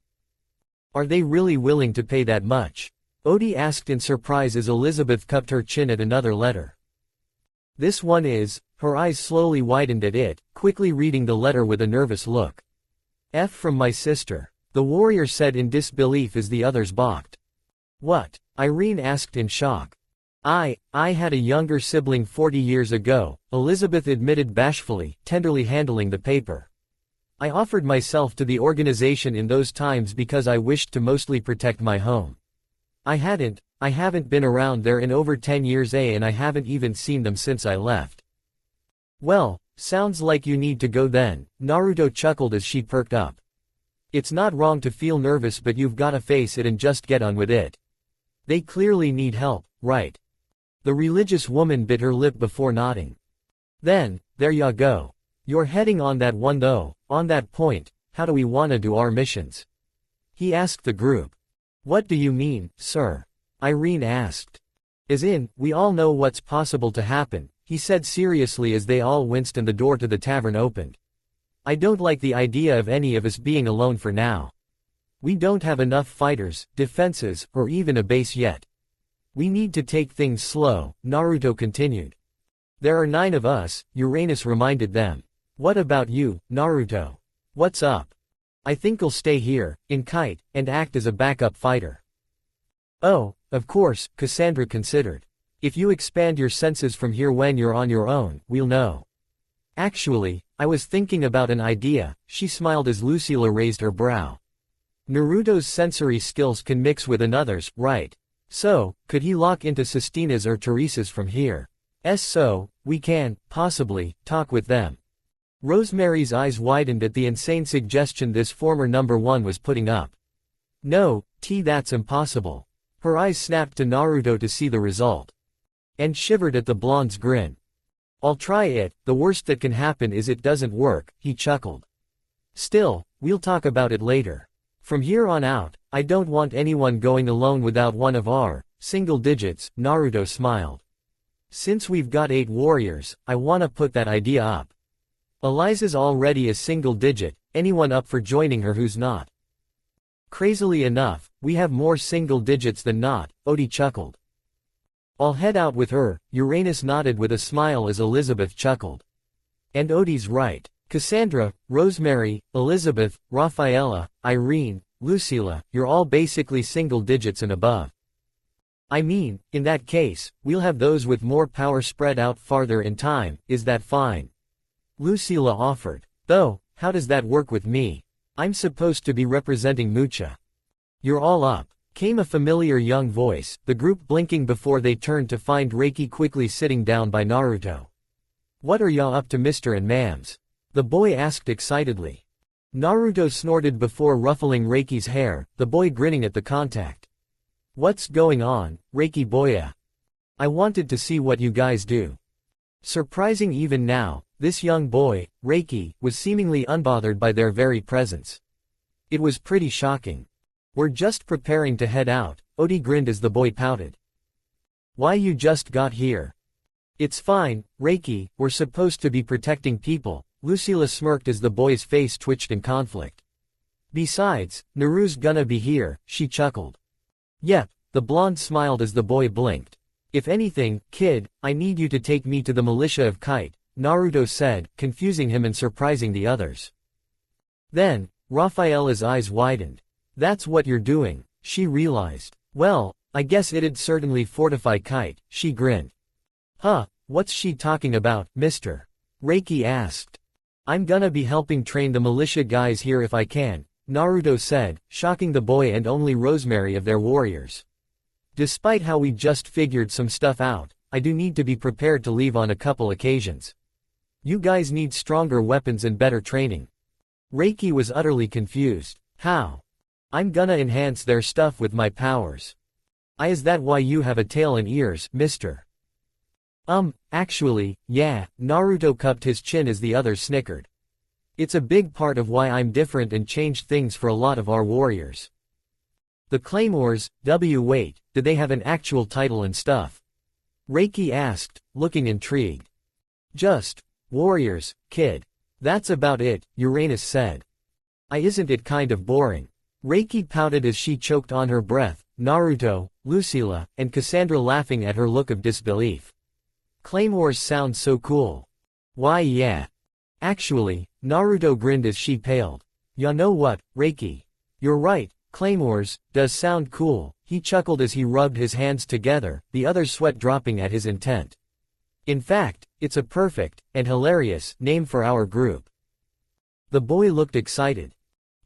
Are they really willing to pay that much?" Odie asked in surprise as Elizabeth cupped her chin at another letter. "This one is," her eyes slowly widened at it, quickly reading the letter with a nervous look. "F from my sister," the warrior said in disbelief as the others balked. "What?" Irene asked in shock. I had a younger sibling 40 years ago," Elizabeth admitted bashfully, tenderly handling the paper. "I offered myself to the organization in those times because I wished to mostly protect my home. I haven't been around there in over 10 years and I haven't even seen them since I left." "Well, sounds like you need to go then," Naruto chuckled as she perked up. "It's not wrong to feel nervous, but you've gotta face it and just get on with it. They clearly need help, right?" The religious woman bit her lip before nodding. "Then, there ya go. You're heading on that one though. On that point, how do we wanna do our missions?" he asked the group. "What do you mean, sir?" Irene asked. "As in, we all know what's possible to happen," he said seriously as they all winced and the door to the tavern opened. "I don't like the idea of any of us being alone for now. We don't have enough fighters, defenses, or even a base yet. We need to take things slow," Naruto continued. "There are 9 of us," Uranus reminded them. "What about you, Naruto? What's up?" "I think I'll stay here, in Kite, and act as a backup fighter." "Oh, of course," Cassandra considered. "If you expand your senses from here when you're on your own, we'll know." "Actually, I was thinking about an idea," she smiled as Lucilla raised her brow. "Naruto's sensory skills can mix with another's, right? So, could he lock into Sestina's or Teresa's from here? So, we can, possibly, talk with them." Rosemary's eyes widened at the insane suggestion this former number 1 was putting up. "No, that's impossible." Her eyes snapped to Naruto to see the result. And shivered at the blonde's grin. "I'll try it, the worst that can happen is it doesn't work," he chuckled. "Still, we'll talk about it later. From here on out, I don't want anyone going alone without one of our single digits," Naruto smiled. "Since we've got 8 warriors, I wanna put that idea up. Eliza's already a single digit, anyone up for joining her who's not? Crazily enough, we have more single digits than not," Odie chuckled. "I'll head out with her," Uranus nodded with a smile as Elizabeth chuckled. "And Odie's right. Cassandra, Rosemary, Elizabeth, Rafaela, Irene, Lucilla, you're all basically single digits and above. I mean, in that case, we'll have those with more power spread out farther in time, is that fine?" Lucilla offered. "Though, how does that work with me? I'm supposed to be representing Mucha." "You're all up," came a familiar young voice, the group blinking before they turned to find Reiki quickly sitting down by Naruto. "What are y'all up to, Mr. and Mams?" the boy asked excitedly. Naruto snorted before ruffling Reiki's hair, the boy grinning at the contact. "What's going on, Reiki boya? I wanted to see what you guys do." Surprising even now, this young boy, Reiki, was seemingly unbothered by their very presence. It was pretty shocking. We're just preparing to head out, Odi grinned as the boy pouted. Why you just got here? It's fine, Reiki, we're supposed to be protecting people, Lucilla smirked as the boy's face twitched in conflict. Besides, Naru's gonna be here, she chuckled. Yep, the blonde smiled as the boy blinked. If anything, kid, I need you to take me to the militia of Kite, Naruto said, confusing him and surprising the others. Then, Raphaela's eyes widened. That's what you're doing, she realized. Well, I guess it'd certainly fortify Kite, she grinned. Huh, what's she talking about, mister? Reiki asked. I'm gonna be helping train the militia guys here if I can, Naruto said, shocking the boy and only Rosemary of their warriors. Despite how we just figured some stuff out, I do need to be prepared to leave on a couple occasions. You guys need stronger weapons and better training. Reiki was utterly confused. How? I'm gonna enhance their stuff with my powers. Is that why you have a tail and ears, mister? Actually, yeah, Naruto cupped his chin as the others snickered. It's a big part of why I'm different and changed things for a lot of our warriors. The Claymores, wait, did they have an actual title and stuff? Reiki asked, looking intrigued. Just warriors, kid. That's about it, Uranus said. Isn't it kind of boring? Reiki pouted as she choked on her breath, Naruto, Lucilla, and Cassandra laughing at her look of disbelief. Claymores sound so cool. Why yeah. Actually, Naruto grinned as she paled. Ya know what, Reiki? You're right, Claymores, does sound cool, he chuckled as he rubbed his hands together, the other sweat dropping at his intent. In fact, it's a perfect, and hilarious, name for our group. The boy looked excited.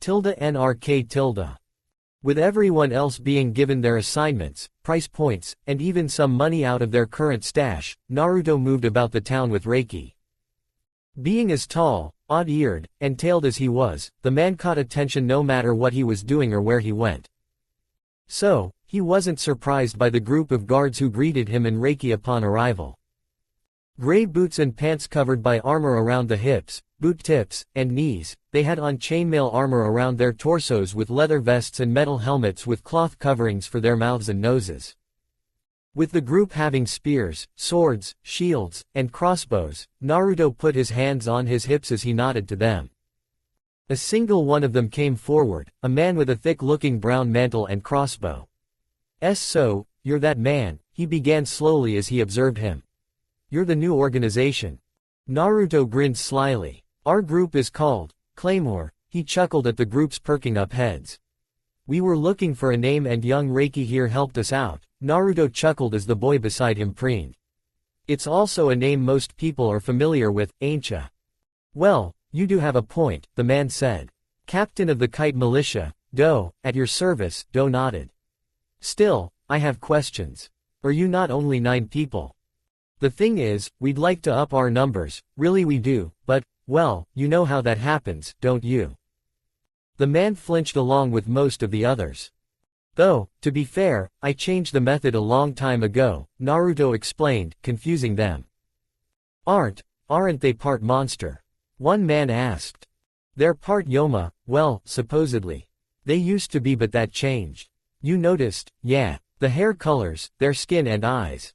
NRK. With everyone else being given their assignments, price points, and even some money out of their current stash, Naruto moved about the town with Reiki. Being as tall, odd-eared, and tailed as he was, the man caught attention no matter what he was doing or where he went. So, he wasn't surprised by the group of guards who greeted him and Reiki upon arrival. Gray boots and pants covered by armor around the hips, boot tips, and knees, they had on chainmail armor around their torsos with leather vests and metal helmets with cloth coverings for their mouths and noses. With the group having spears, swords, shields, and crossbows, Naruto put his hands on his hips as he nodded to them. A single one of them came forward, a man with a thick-looking brown mantle and crossbow. So, you're that man, he began slowly as he observed him. You're the new organization. Naruto grinned slyly. Our group is called Claymore, he chuckled at the group's perking up heads. We were looking for a name and young Reiki here helped us out, Naruto chuckled as the boy beside him preened. It's also a name most people are familiar with, ain't ya? Well, you do have a point, the man said. Captain of the Kite Militia, Do, at your service, Do nodded. Still, I have questions. Are you not only 9 people? The thing is, we'd like to up our numbers, really we do, but, well, you know how that happens, don't you? The man flinched along with most of the others. Though, to be fair, I changed the method a long time ago, Naruto explained, confusing them. Aren't they part monster? One man asked. They're part Yoma, well, supposedly. They used to be but that changed. You noticed, yeah, the hair colors, their skin and eyes.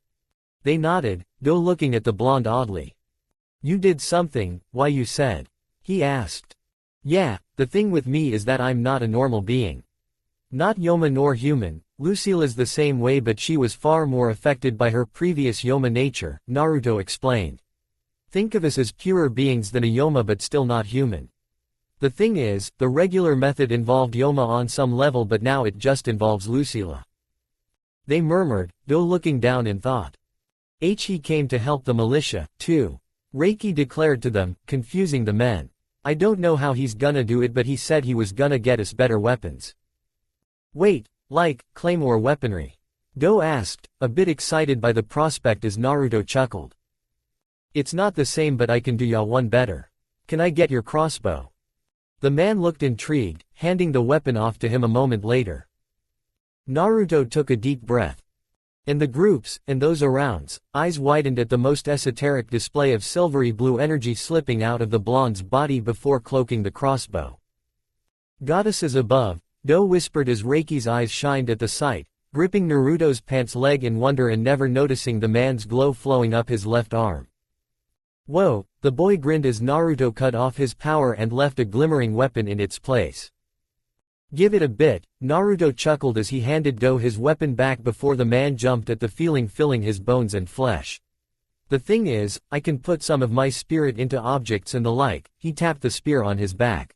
They nodded, Do looking at the blonde oddly. You did something, why you said? He asked. Yeah, the thing with me is that I'm not a normal being. Not Yoma nor human, Lucila's the same way but she was far more affected by her previous Yoma nature, Naruto explained. Think of us as purer beings than a Yoma but still not human. The thing is, the regular method involved Yoma on some level but now it just involves Lucila. They murmured, Do looking down in thought. He came to help the militia, too. Reiki declared to them, confusing the men. I don't know how he's gonna do it but he said he was gonna get us better weapons. Wait, like, Claymore weaponry? Do asked, a bit excited by the prospect as Naruto chuckled. It's not the same but I can do ya one better. Can I get your crossbow? The man looked intrigued, handing the weapon off to him a moment later. Naruto took a deep breath. And the groups, and those around, eyes widened at the most esoteric display of silvery blue energy slipping out of the blonde's body before cloaking the crossbow. Goddesses above, Do whispered as Reiki's eyes shined at the sight, gripping Naruto's pants leg in wonder and never noticing the man's glow flowing up his left arm. Whoa, the boy grinned as Naruto cut off his power and left a glimmering weapon in its place. Give it a bit, Naruto chuckled as he handed Do his weapon back before the man jumped at the feeling filling his bones and flesh. The thing is, I can put some of my spirit into objects and the like. He tapped the spear on his back.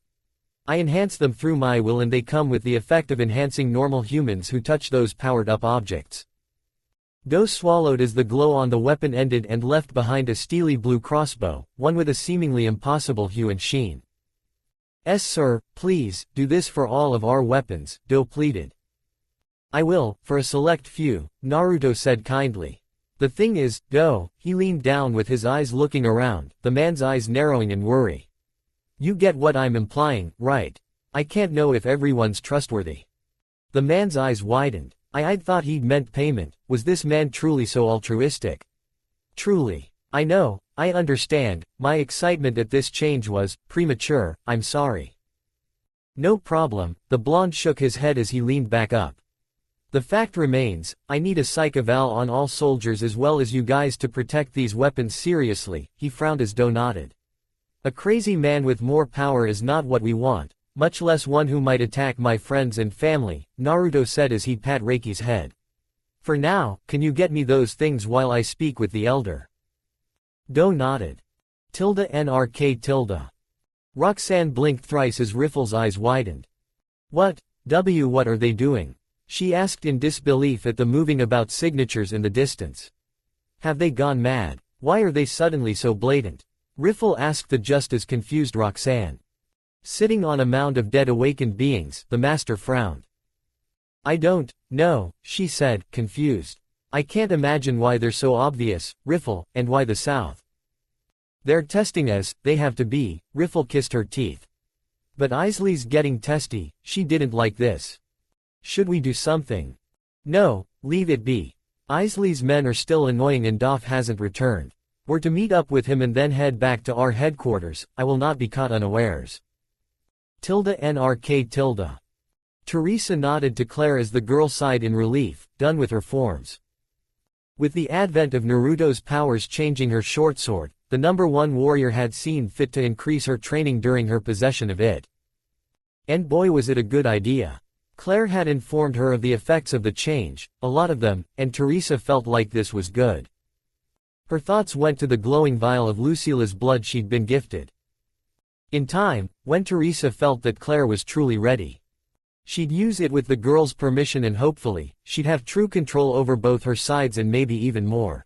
I enhance them through my will and they come with the effect of enhancing normal humans who touch those powered-up objects. Do swallowed as the glow on the weapon ended and left behind a steely blue crossbow, one with a seemingly impossible hue and sheen. Sir, please, do this for all of our weapons, Do pleaded. I will, for a select few, Naruto said kindly. The thing is, Do, he leaned down with his eyes looking around, the man's eyes narrowing in worry. You get what I'm implying, right? I can't know if everyone's trustworthy. The man's eyes widened. I'd thought he'd meant payment. Was this man truly so altruistic? Truly. I know, I understand, my excitement at this change was premature, I'm sorry. No problem, the blonde shook his head as he leaned back up. The fact remains, I need a psych eval on all soldiers as well as you guys to protect these weapons seriously, he frowned as Do nodded. A crazy man with more power is not what we want, much less one who might attack my friends and family, Naruto said as he pat Reiki's head. For now, can you get me those things while I speak with the elder? Do nodded. NRK. Roxanne blinked thrice as Riffle's eyes widened. What are they doing? She asked in disbelief at the moving about signatures in the distance. Have they gone mad? Why are they suddenly so blatant? Riffle asked the just as confused Roxanne. Sitting on a mound of dead awakened beings, the master frowned. I don't know, she said, confused. I can't imagine why they're so obvious, Riffle, and why the South. They're testing us, they have to be, Riffle kissed her teeth. But Isley's getting testy, she didn't like this. Should we do something? No, leave it be. Isley's men are still annoying and Doff hasn't returned. We're to meet up with him and then head back to our headquarters, I will not be caught unawares. NRK. Teresa nodded to Claire as the girl sighed in relief, done with her forms. With the advent of Naruto's powers changing her short sword, the #1 warrior had seen fit to increase her training during her possession of it. And boy was it a good idea. Claire had informed her of the effects of the change, a lot of them, and Teresa felt like this was good. Her thoughts went to the glowing vial of Lucila's blood she'd been gifted. In time, when Teresa felt that Claire was truly ready, she'd use it with the girl's permission and hopefully, she'd have true control over both her sides and maybe even more.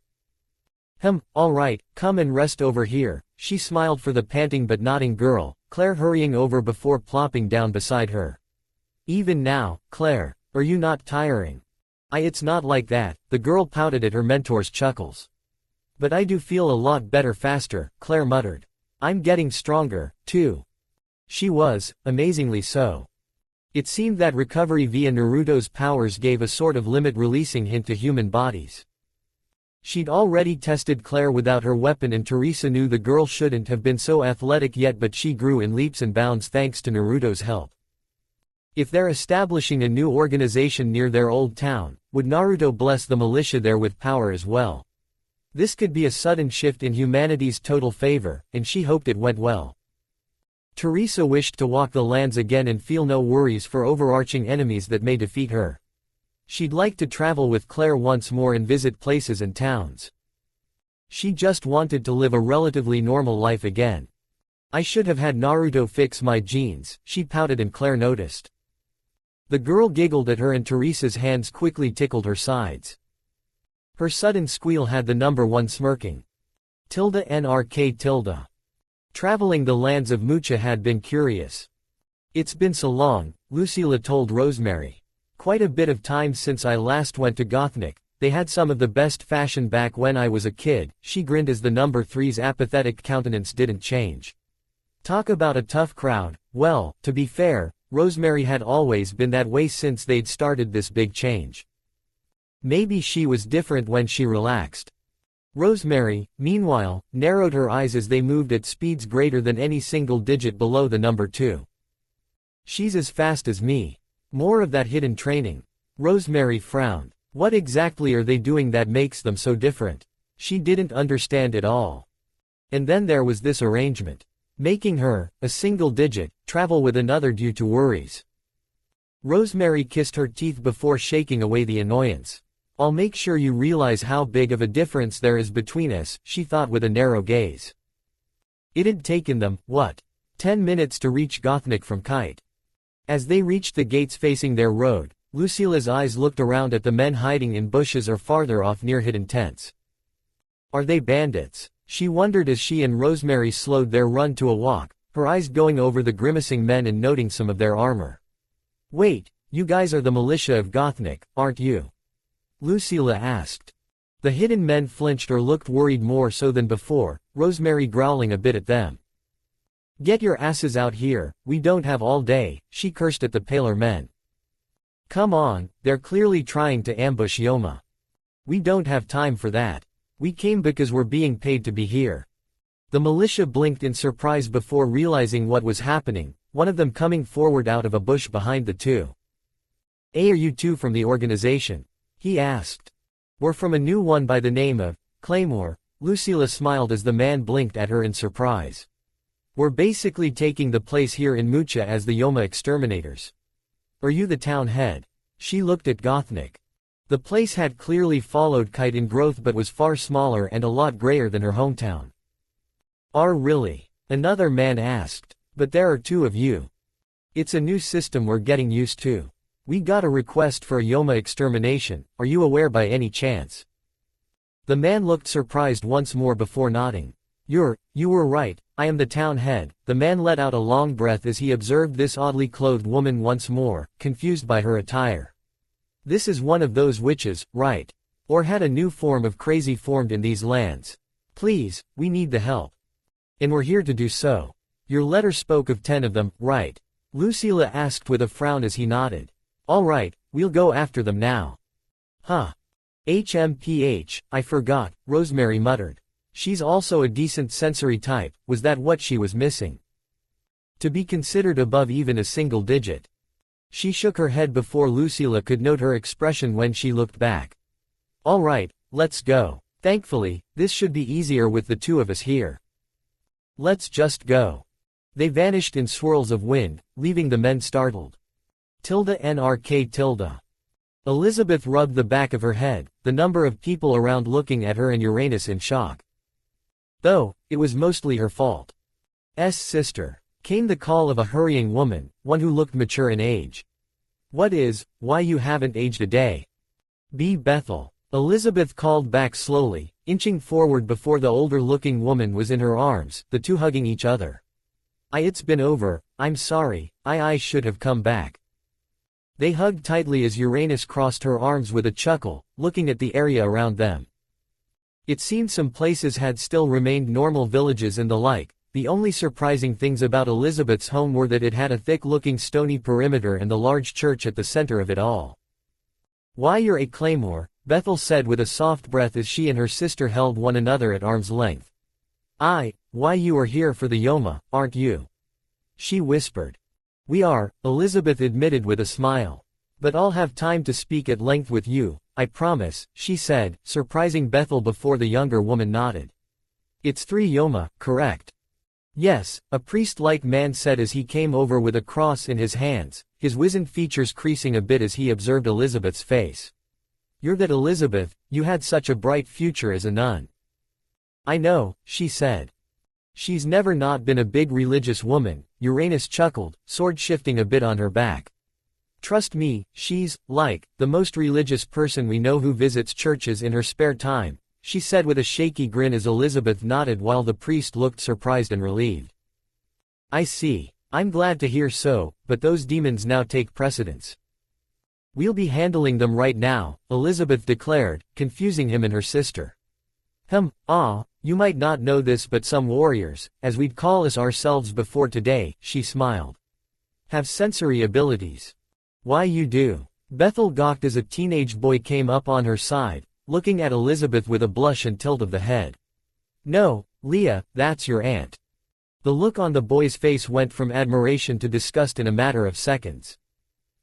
Alright, come and rest over here, she smiled for the panting but nodding girl, Claire hurrying over before plopping down beside her. Even now, Claire, are you not tiring? It's not like that, the girl pouted at her mentor's chuckles. But I do feel a lot better faster, Claire muttered. I'm getting stronger, too. She was, amazingly so. It seemed that recovery via Naruto's powers gave a sort of limit-releasing hint to human bodies. She'd already tested Claire without her weapon and Teresa knew the girl shouldn't have been so athletic yet but she grew in leaps and bounds thanks to Naruto's help. If they're establishing a new organization near their old town, would Naruto bless the militia there with power as well? This could be a sudden shift in humanity's total favor, and she hoped it went well. Teresa wished to walk the lands again and feel no worries for overarching enemies that may defeat her. She'd like to travel with Claire once more and visit places and towns. She just wanted to live a relatively normal life again. I should have had Naruto fix my jeans, she pouted and Claire noticed. The girl giggled at her and Teresa's hands quickly tickled her sides. Her sudden squeal had the #1 smirking. NRK. Traveling the lands of Mucha had been curious. It's been so long, Lucilla told Rosemary. Quite a bit of time since I last went to Gothnik. They had some of the best fashion back when I was a kid, she grinned as the #3's apathetic countenance didn't change. Talk about a tough crowd. Well, to be fair, Rosemary had always been that way since they'd started this big change. Maybe she was different when she relaxed. Rosemary, meanwhile, narrowed her eyes as they moved at speeds greater than any single digit below the #2. She's as fast as me. More of that hidden training. Rosemary frowned. What exactly are they doing that makes them so different? She didn't understand it all. And then there was this arrangement. Making her, a single digit, travel with another due to worries. Rosemary kissed her teeth before shaking away the annoyance. I'll make sure you realize how big of a difference there is between us, she thought with a narrow gaze. It had taken them, what? 10 minutes to reach Gothnik from Kite. As they reached the gates facing their road, Lucila's eyes looked around at the men hiding in bushes or farther off near hidden tents. Are they bandits? She wondered as she and Rosemary slowed their run to a walk, her eyes going over the grimacing men and noting some of their armor. Wait, you guys are the militia of Gothnik, aren't you? Lucila asked. The hidden men flinched or looked worried more so than before, Rosemary growling a bit at them. Get your asses out here, we don't have all day, she cursed at the paler men. Come on, they're clearly trying to ambush Yoma. We don't have time for that. We came because we're being paid to be here. The militia blinked in surprise before realizing what was happening, one of them coming forward out of a bush behind the two. Are you two from the organization? He asked. We're from a new one by the name of Claymore, Lucila smiled as the man blinked at her in surprise. We're basically taking the place here in Mucha as the Yoma exterminators. Are you the town head? She looked at Gothnik. The place had clearly followed Kite in growth but was far smaller and a lot grayer than her hometown. Really? Another man asked. But there are two of you. It's a new system we're getting used to. We got a request for a Yoma extermination, are you aware by any chance? The man looked surprised once more before nodding. You were right, I am the town head. The man let out a long breath as he observed this oddly clothed woman once more, confused by her attire. This is one of those witches, right? Or had a new form of crazy formed in these lands. Please, we need the help. And we're here to do so. Your letter spoke of 10 of them, right? Lucila asked with a frown as he nodded. All right, we'll go after them now. Huh. HMPH, I forgot, Rosemary muttered. She's also a decent sensory type, was that what she was missing? To be considered above even a single digit. She shook her head before Lucila could note her expression when she looked back. All right, let's go. Thankfully, this should be easier with the two of us here. Let's just go. They vanished in swirls of wind, leaving the men startled. NRK. Elizabeth rubbed the back of her head, the number of people around looking at her and Uranus in shock. Though, it was mostly her fault. Sister. Came the call of a hurrying woman, one who looked mature in age. Why you haven't aged a day? Bethel. Elizabeth called back slowly, inching forward before the older-looking woman was in her arms, the two hugging each other. It's been over, I'm sorry, I should have come back. They hugged tightly as Uranus crossed her arms with a chuckle, looking at the area around them. It seemed some places had still remained normal villages and the like. The only surprising things about Elizabeth's home were that it had a thick-looking stony perimeter and the large church at the center of it all. Why you're a Claymore, Bethel said with a soft breath as she and her sister held one another at arm's length. Why you are here for the Yoma, aren't you? She whispered. We are, Elizabeth admitted with a smile. But I'll have time to speak at length with you, I promise, she said, surprising Bethel before the younger woman nodded. It's 3 Yoma, correct? Yes, a priest-like man said as he came over with a cross in his hands, his wizened features creasing a bit as he observed Elizabeth's face. You're that Elizabeth, you had such a bright future as a nun. I know, she said. She's never not been a big religious woman, Uranus chuckled, sword shifting a bit on her back. Trust me, she's, like, the most religious person we know who visits churches in her spare time, she said with a shaky grin as Elizabeth nodded while the priest looked surprised and relieved. I see. I'm glad to hear so, but those demons now take precedence. We'll be handling them right now, Elizabeth declared, confusing him and her sister. You might not know this but some warriors, as we'd call us ourselves before today, she smiled. Have sensory abilities. Why you do? Bethel gawked as a teenage boy came up on her side, looking at Elizabeth with a blush and tilt of the head. No, Leah, that's your aunt. The look on the boy's face went from admiration to disgust in a matter of seconds.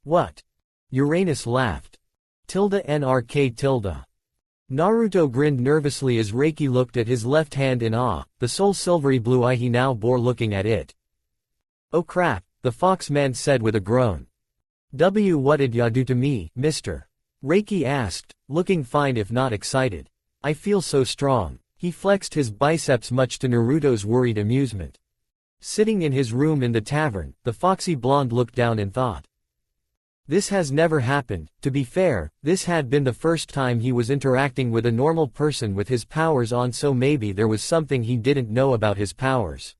What? Uranus laughed. NRK tilde. Naruto grinned nervously as Reiki looked at his left hand in awe, the sole silvery blue eye he now bore looking at it. Oh crap, the fox man said with a groan. What did ya do to me, mister? Reiki asked, looking fine if not excited. I feel so strong. He flexed his biceps much to Naruto's worried amusement. Sitting in his room in the tavern, the foxy blonde looked down in thought. This has never happened. To be fair, this had been the first time he was interacting with a normal person with his powers on, so maybe there was something he didn't know about his powers.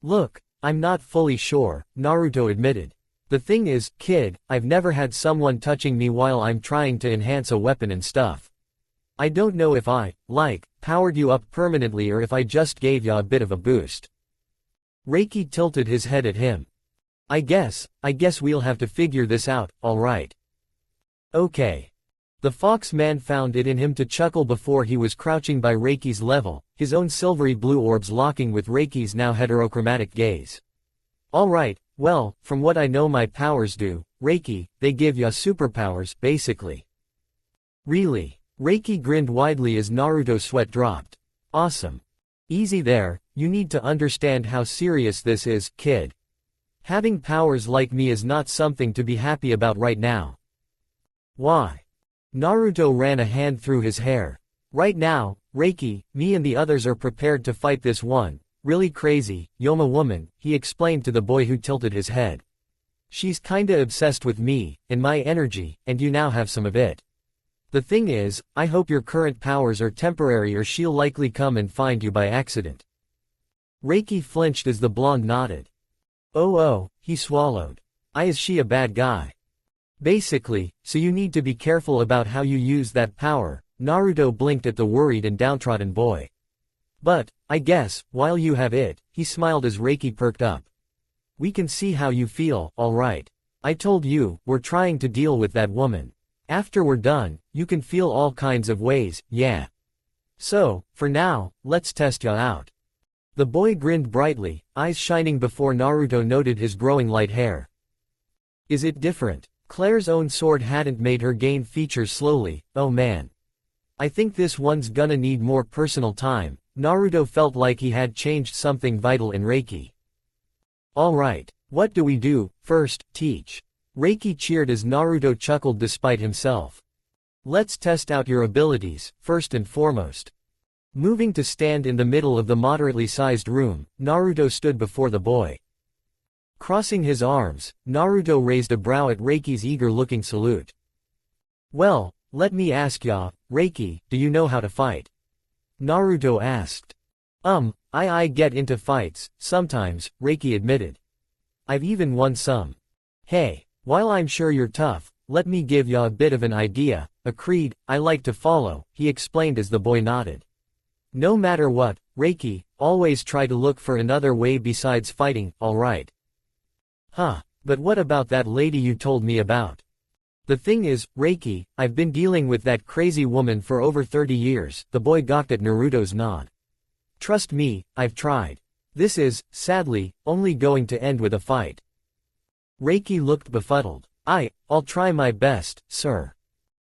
Look, I'm not fully sure, Naruto admitted. The thing is, kid, I've never had someone touching me while I'm trying to enhance a weapon and stuff. I don't know if I, powered you up permanently or if I just gave ya a bit of a boost. Reiki tilted his head at him. I guess we'll have to figure this out, alright. Okay. The fox man found it in him to chuckle before he was crouching by Reiki's level, his own silvery blue orbs locking with Reiki's now heterochromatic gaze. Alright, well, from what I know my powers do, Reiki, they give ya superpowers, basically. Really? Reiki grinned widely as Naruto's sweat dropped. Awesome. Easy there, you need to understand how serious this is, kid. Having powers like me is not something to be happy about right now. Why? Naruto ran a hand through his hair. Right now, Reiki, me and the others are prepared to fight this one, really crazy, Yoma woman, he explained to the boy who tilted his head. She's kinda obsessed with me, and my energy, and you now have some of it. The thing is, I hope your current powers are temporary or she'll likely come and find you by accident. Reiki flinched as the blonde nodded. Oh, he swallowed. Is she a bad guy? Basically, so you need to be careful about how you use that power, Naruto blinked at the worried and downtrodden boy. But, I guess, while you have it, he smiled as Reiki perked up. We can see how you feel, alright. I told you, we're trying to deal with that woman. After we're done, you can feel all kinds of ways, yeah. So, for now, let's test ya out. The boy grinned brightly, eyes shining before Naruto noted his growing light hair. Is it different? Claire's own sword hadn't made her gain features slowly, oh man. I think this one's gonna need more personal time. Naruto felt like he had changed something vital in Reiki. Alright, what do we do? First, teach. Reiki cheered as Naruto chuckled despite himself. Let's test out your abilities, first and foremost. Moving to stand in the middle of the moderately sized room, Naruto stood before the boy. Crossing his arms, Naruto raised a brow at Reiki's eager-looking salute. Well, let me ask ya, Reiki, do you know how to fight? Naruto asked. I get into fights, sometimes, Reiki admitted. I've even won some. Hey, while I'm sure you're tough, let me give ya a bit of an idea, a creed I like to follow, he explained as the boy nodded. No matter what, Reiki, always try to look for another way besides fighting, alright? Huh, but what about that lady you told me about? The thing is, Reiki, I've been dealing with that crazy woman for over 30 years, the boy gawked at Naruto's nod. Trust me, I've tried. This is, sadly, only going to end with a fight. Reiki looked befuddled. I'll try my best, sir.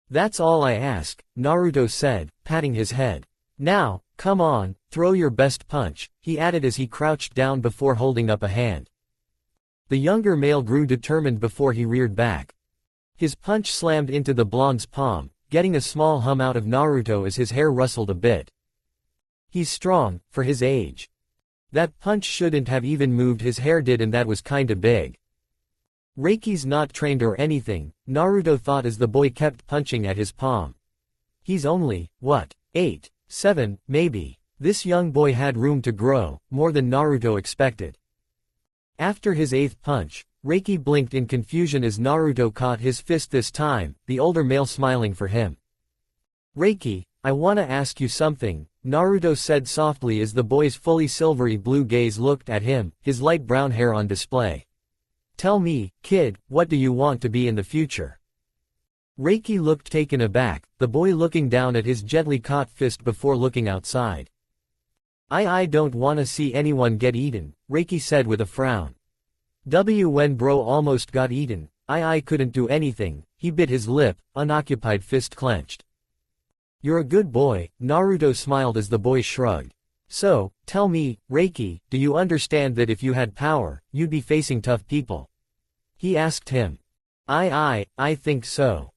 That's all I ask, Naruto said, patting his head. Now, come on, throw your best punch, he added as he crouched down before holding up a hand. The younger male grew determined before he reared back. His punch slammed into the blonde's palm, getting a small hum out of Naruto as his hair rustled a bit. He's strong, for his age. That punch shouldn't have even moved, his hair did, and that was kinda big. Reiki's not trained or anything, Naruto thought as the boy kept punching at his palm. He's only, 8, 7, maybe. This young boy had room to grow, more than Naruto expected. After his 8th punch, Reiki blinked in confusion as Naruto caught his fist this time, the older male smiling for him. Reiki, I wanna ask you something, Naruto said softly as the boy's fully silvery blue gaze looked at him, his light brown hair on display. Tell me, kid, what do you want to be in the future? Reiki looked taken aback, the boy looking down at his gently caught fist before looking outside. I don't wanna see anyone get eaten, Reiki said with a frown. When bro almost got eaten, I couldn't do anything, he bit his lip, unoccupied fist clenched. You're a good boy, Naruto smiled as the boy shrugged. So, tell me, Reiki, do you understand that if you had power, you'd be facing tough people? He asked him. I think so.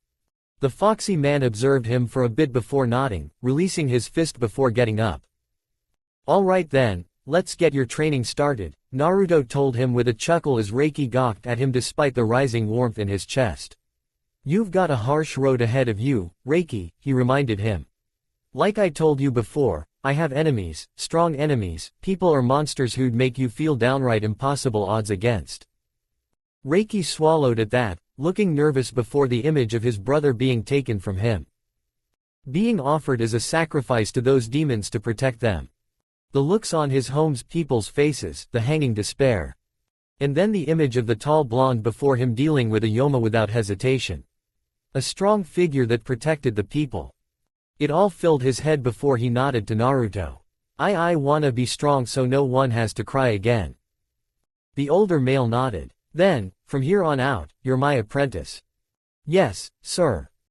The foxy man observed him for a bit before nodding, releasing his fist before getting up. Alright then, let's get your training started, Naruto told him with a chuckle as Reiki gawked at him despite the rising warmth in his chest. You've got a harsh road ahead of you, Reiki, he reminded him. Like I told you before, I have enemies, strong enemies, people or monsters who'd make you feel downright impossible odds against. Reiki swallowed at that, looking nervous before the image of his brother being taken from him. Being offered as a sacrifice to those demons to protect them. The looks on his home's people's faces, the hanging despair. And then the image of the tall blonde before him dealing with a Yoma without hesitation. A strong figure that protected the people. It all filled his head before he nodded to Naruto. I wanna be strong so no one has to cry again. The older male nodded. Then, from here on out, you're my apprentice. Yes, sir.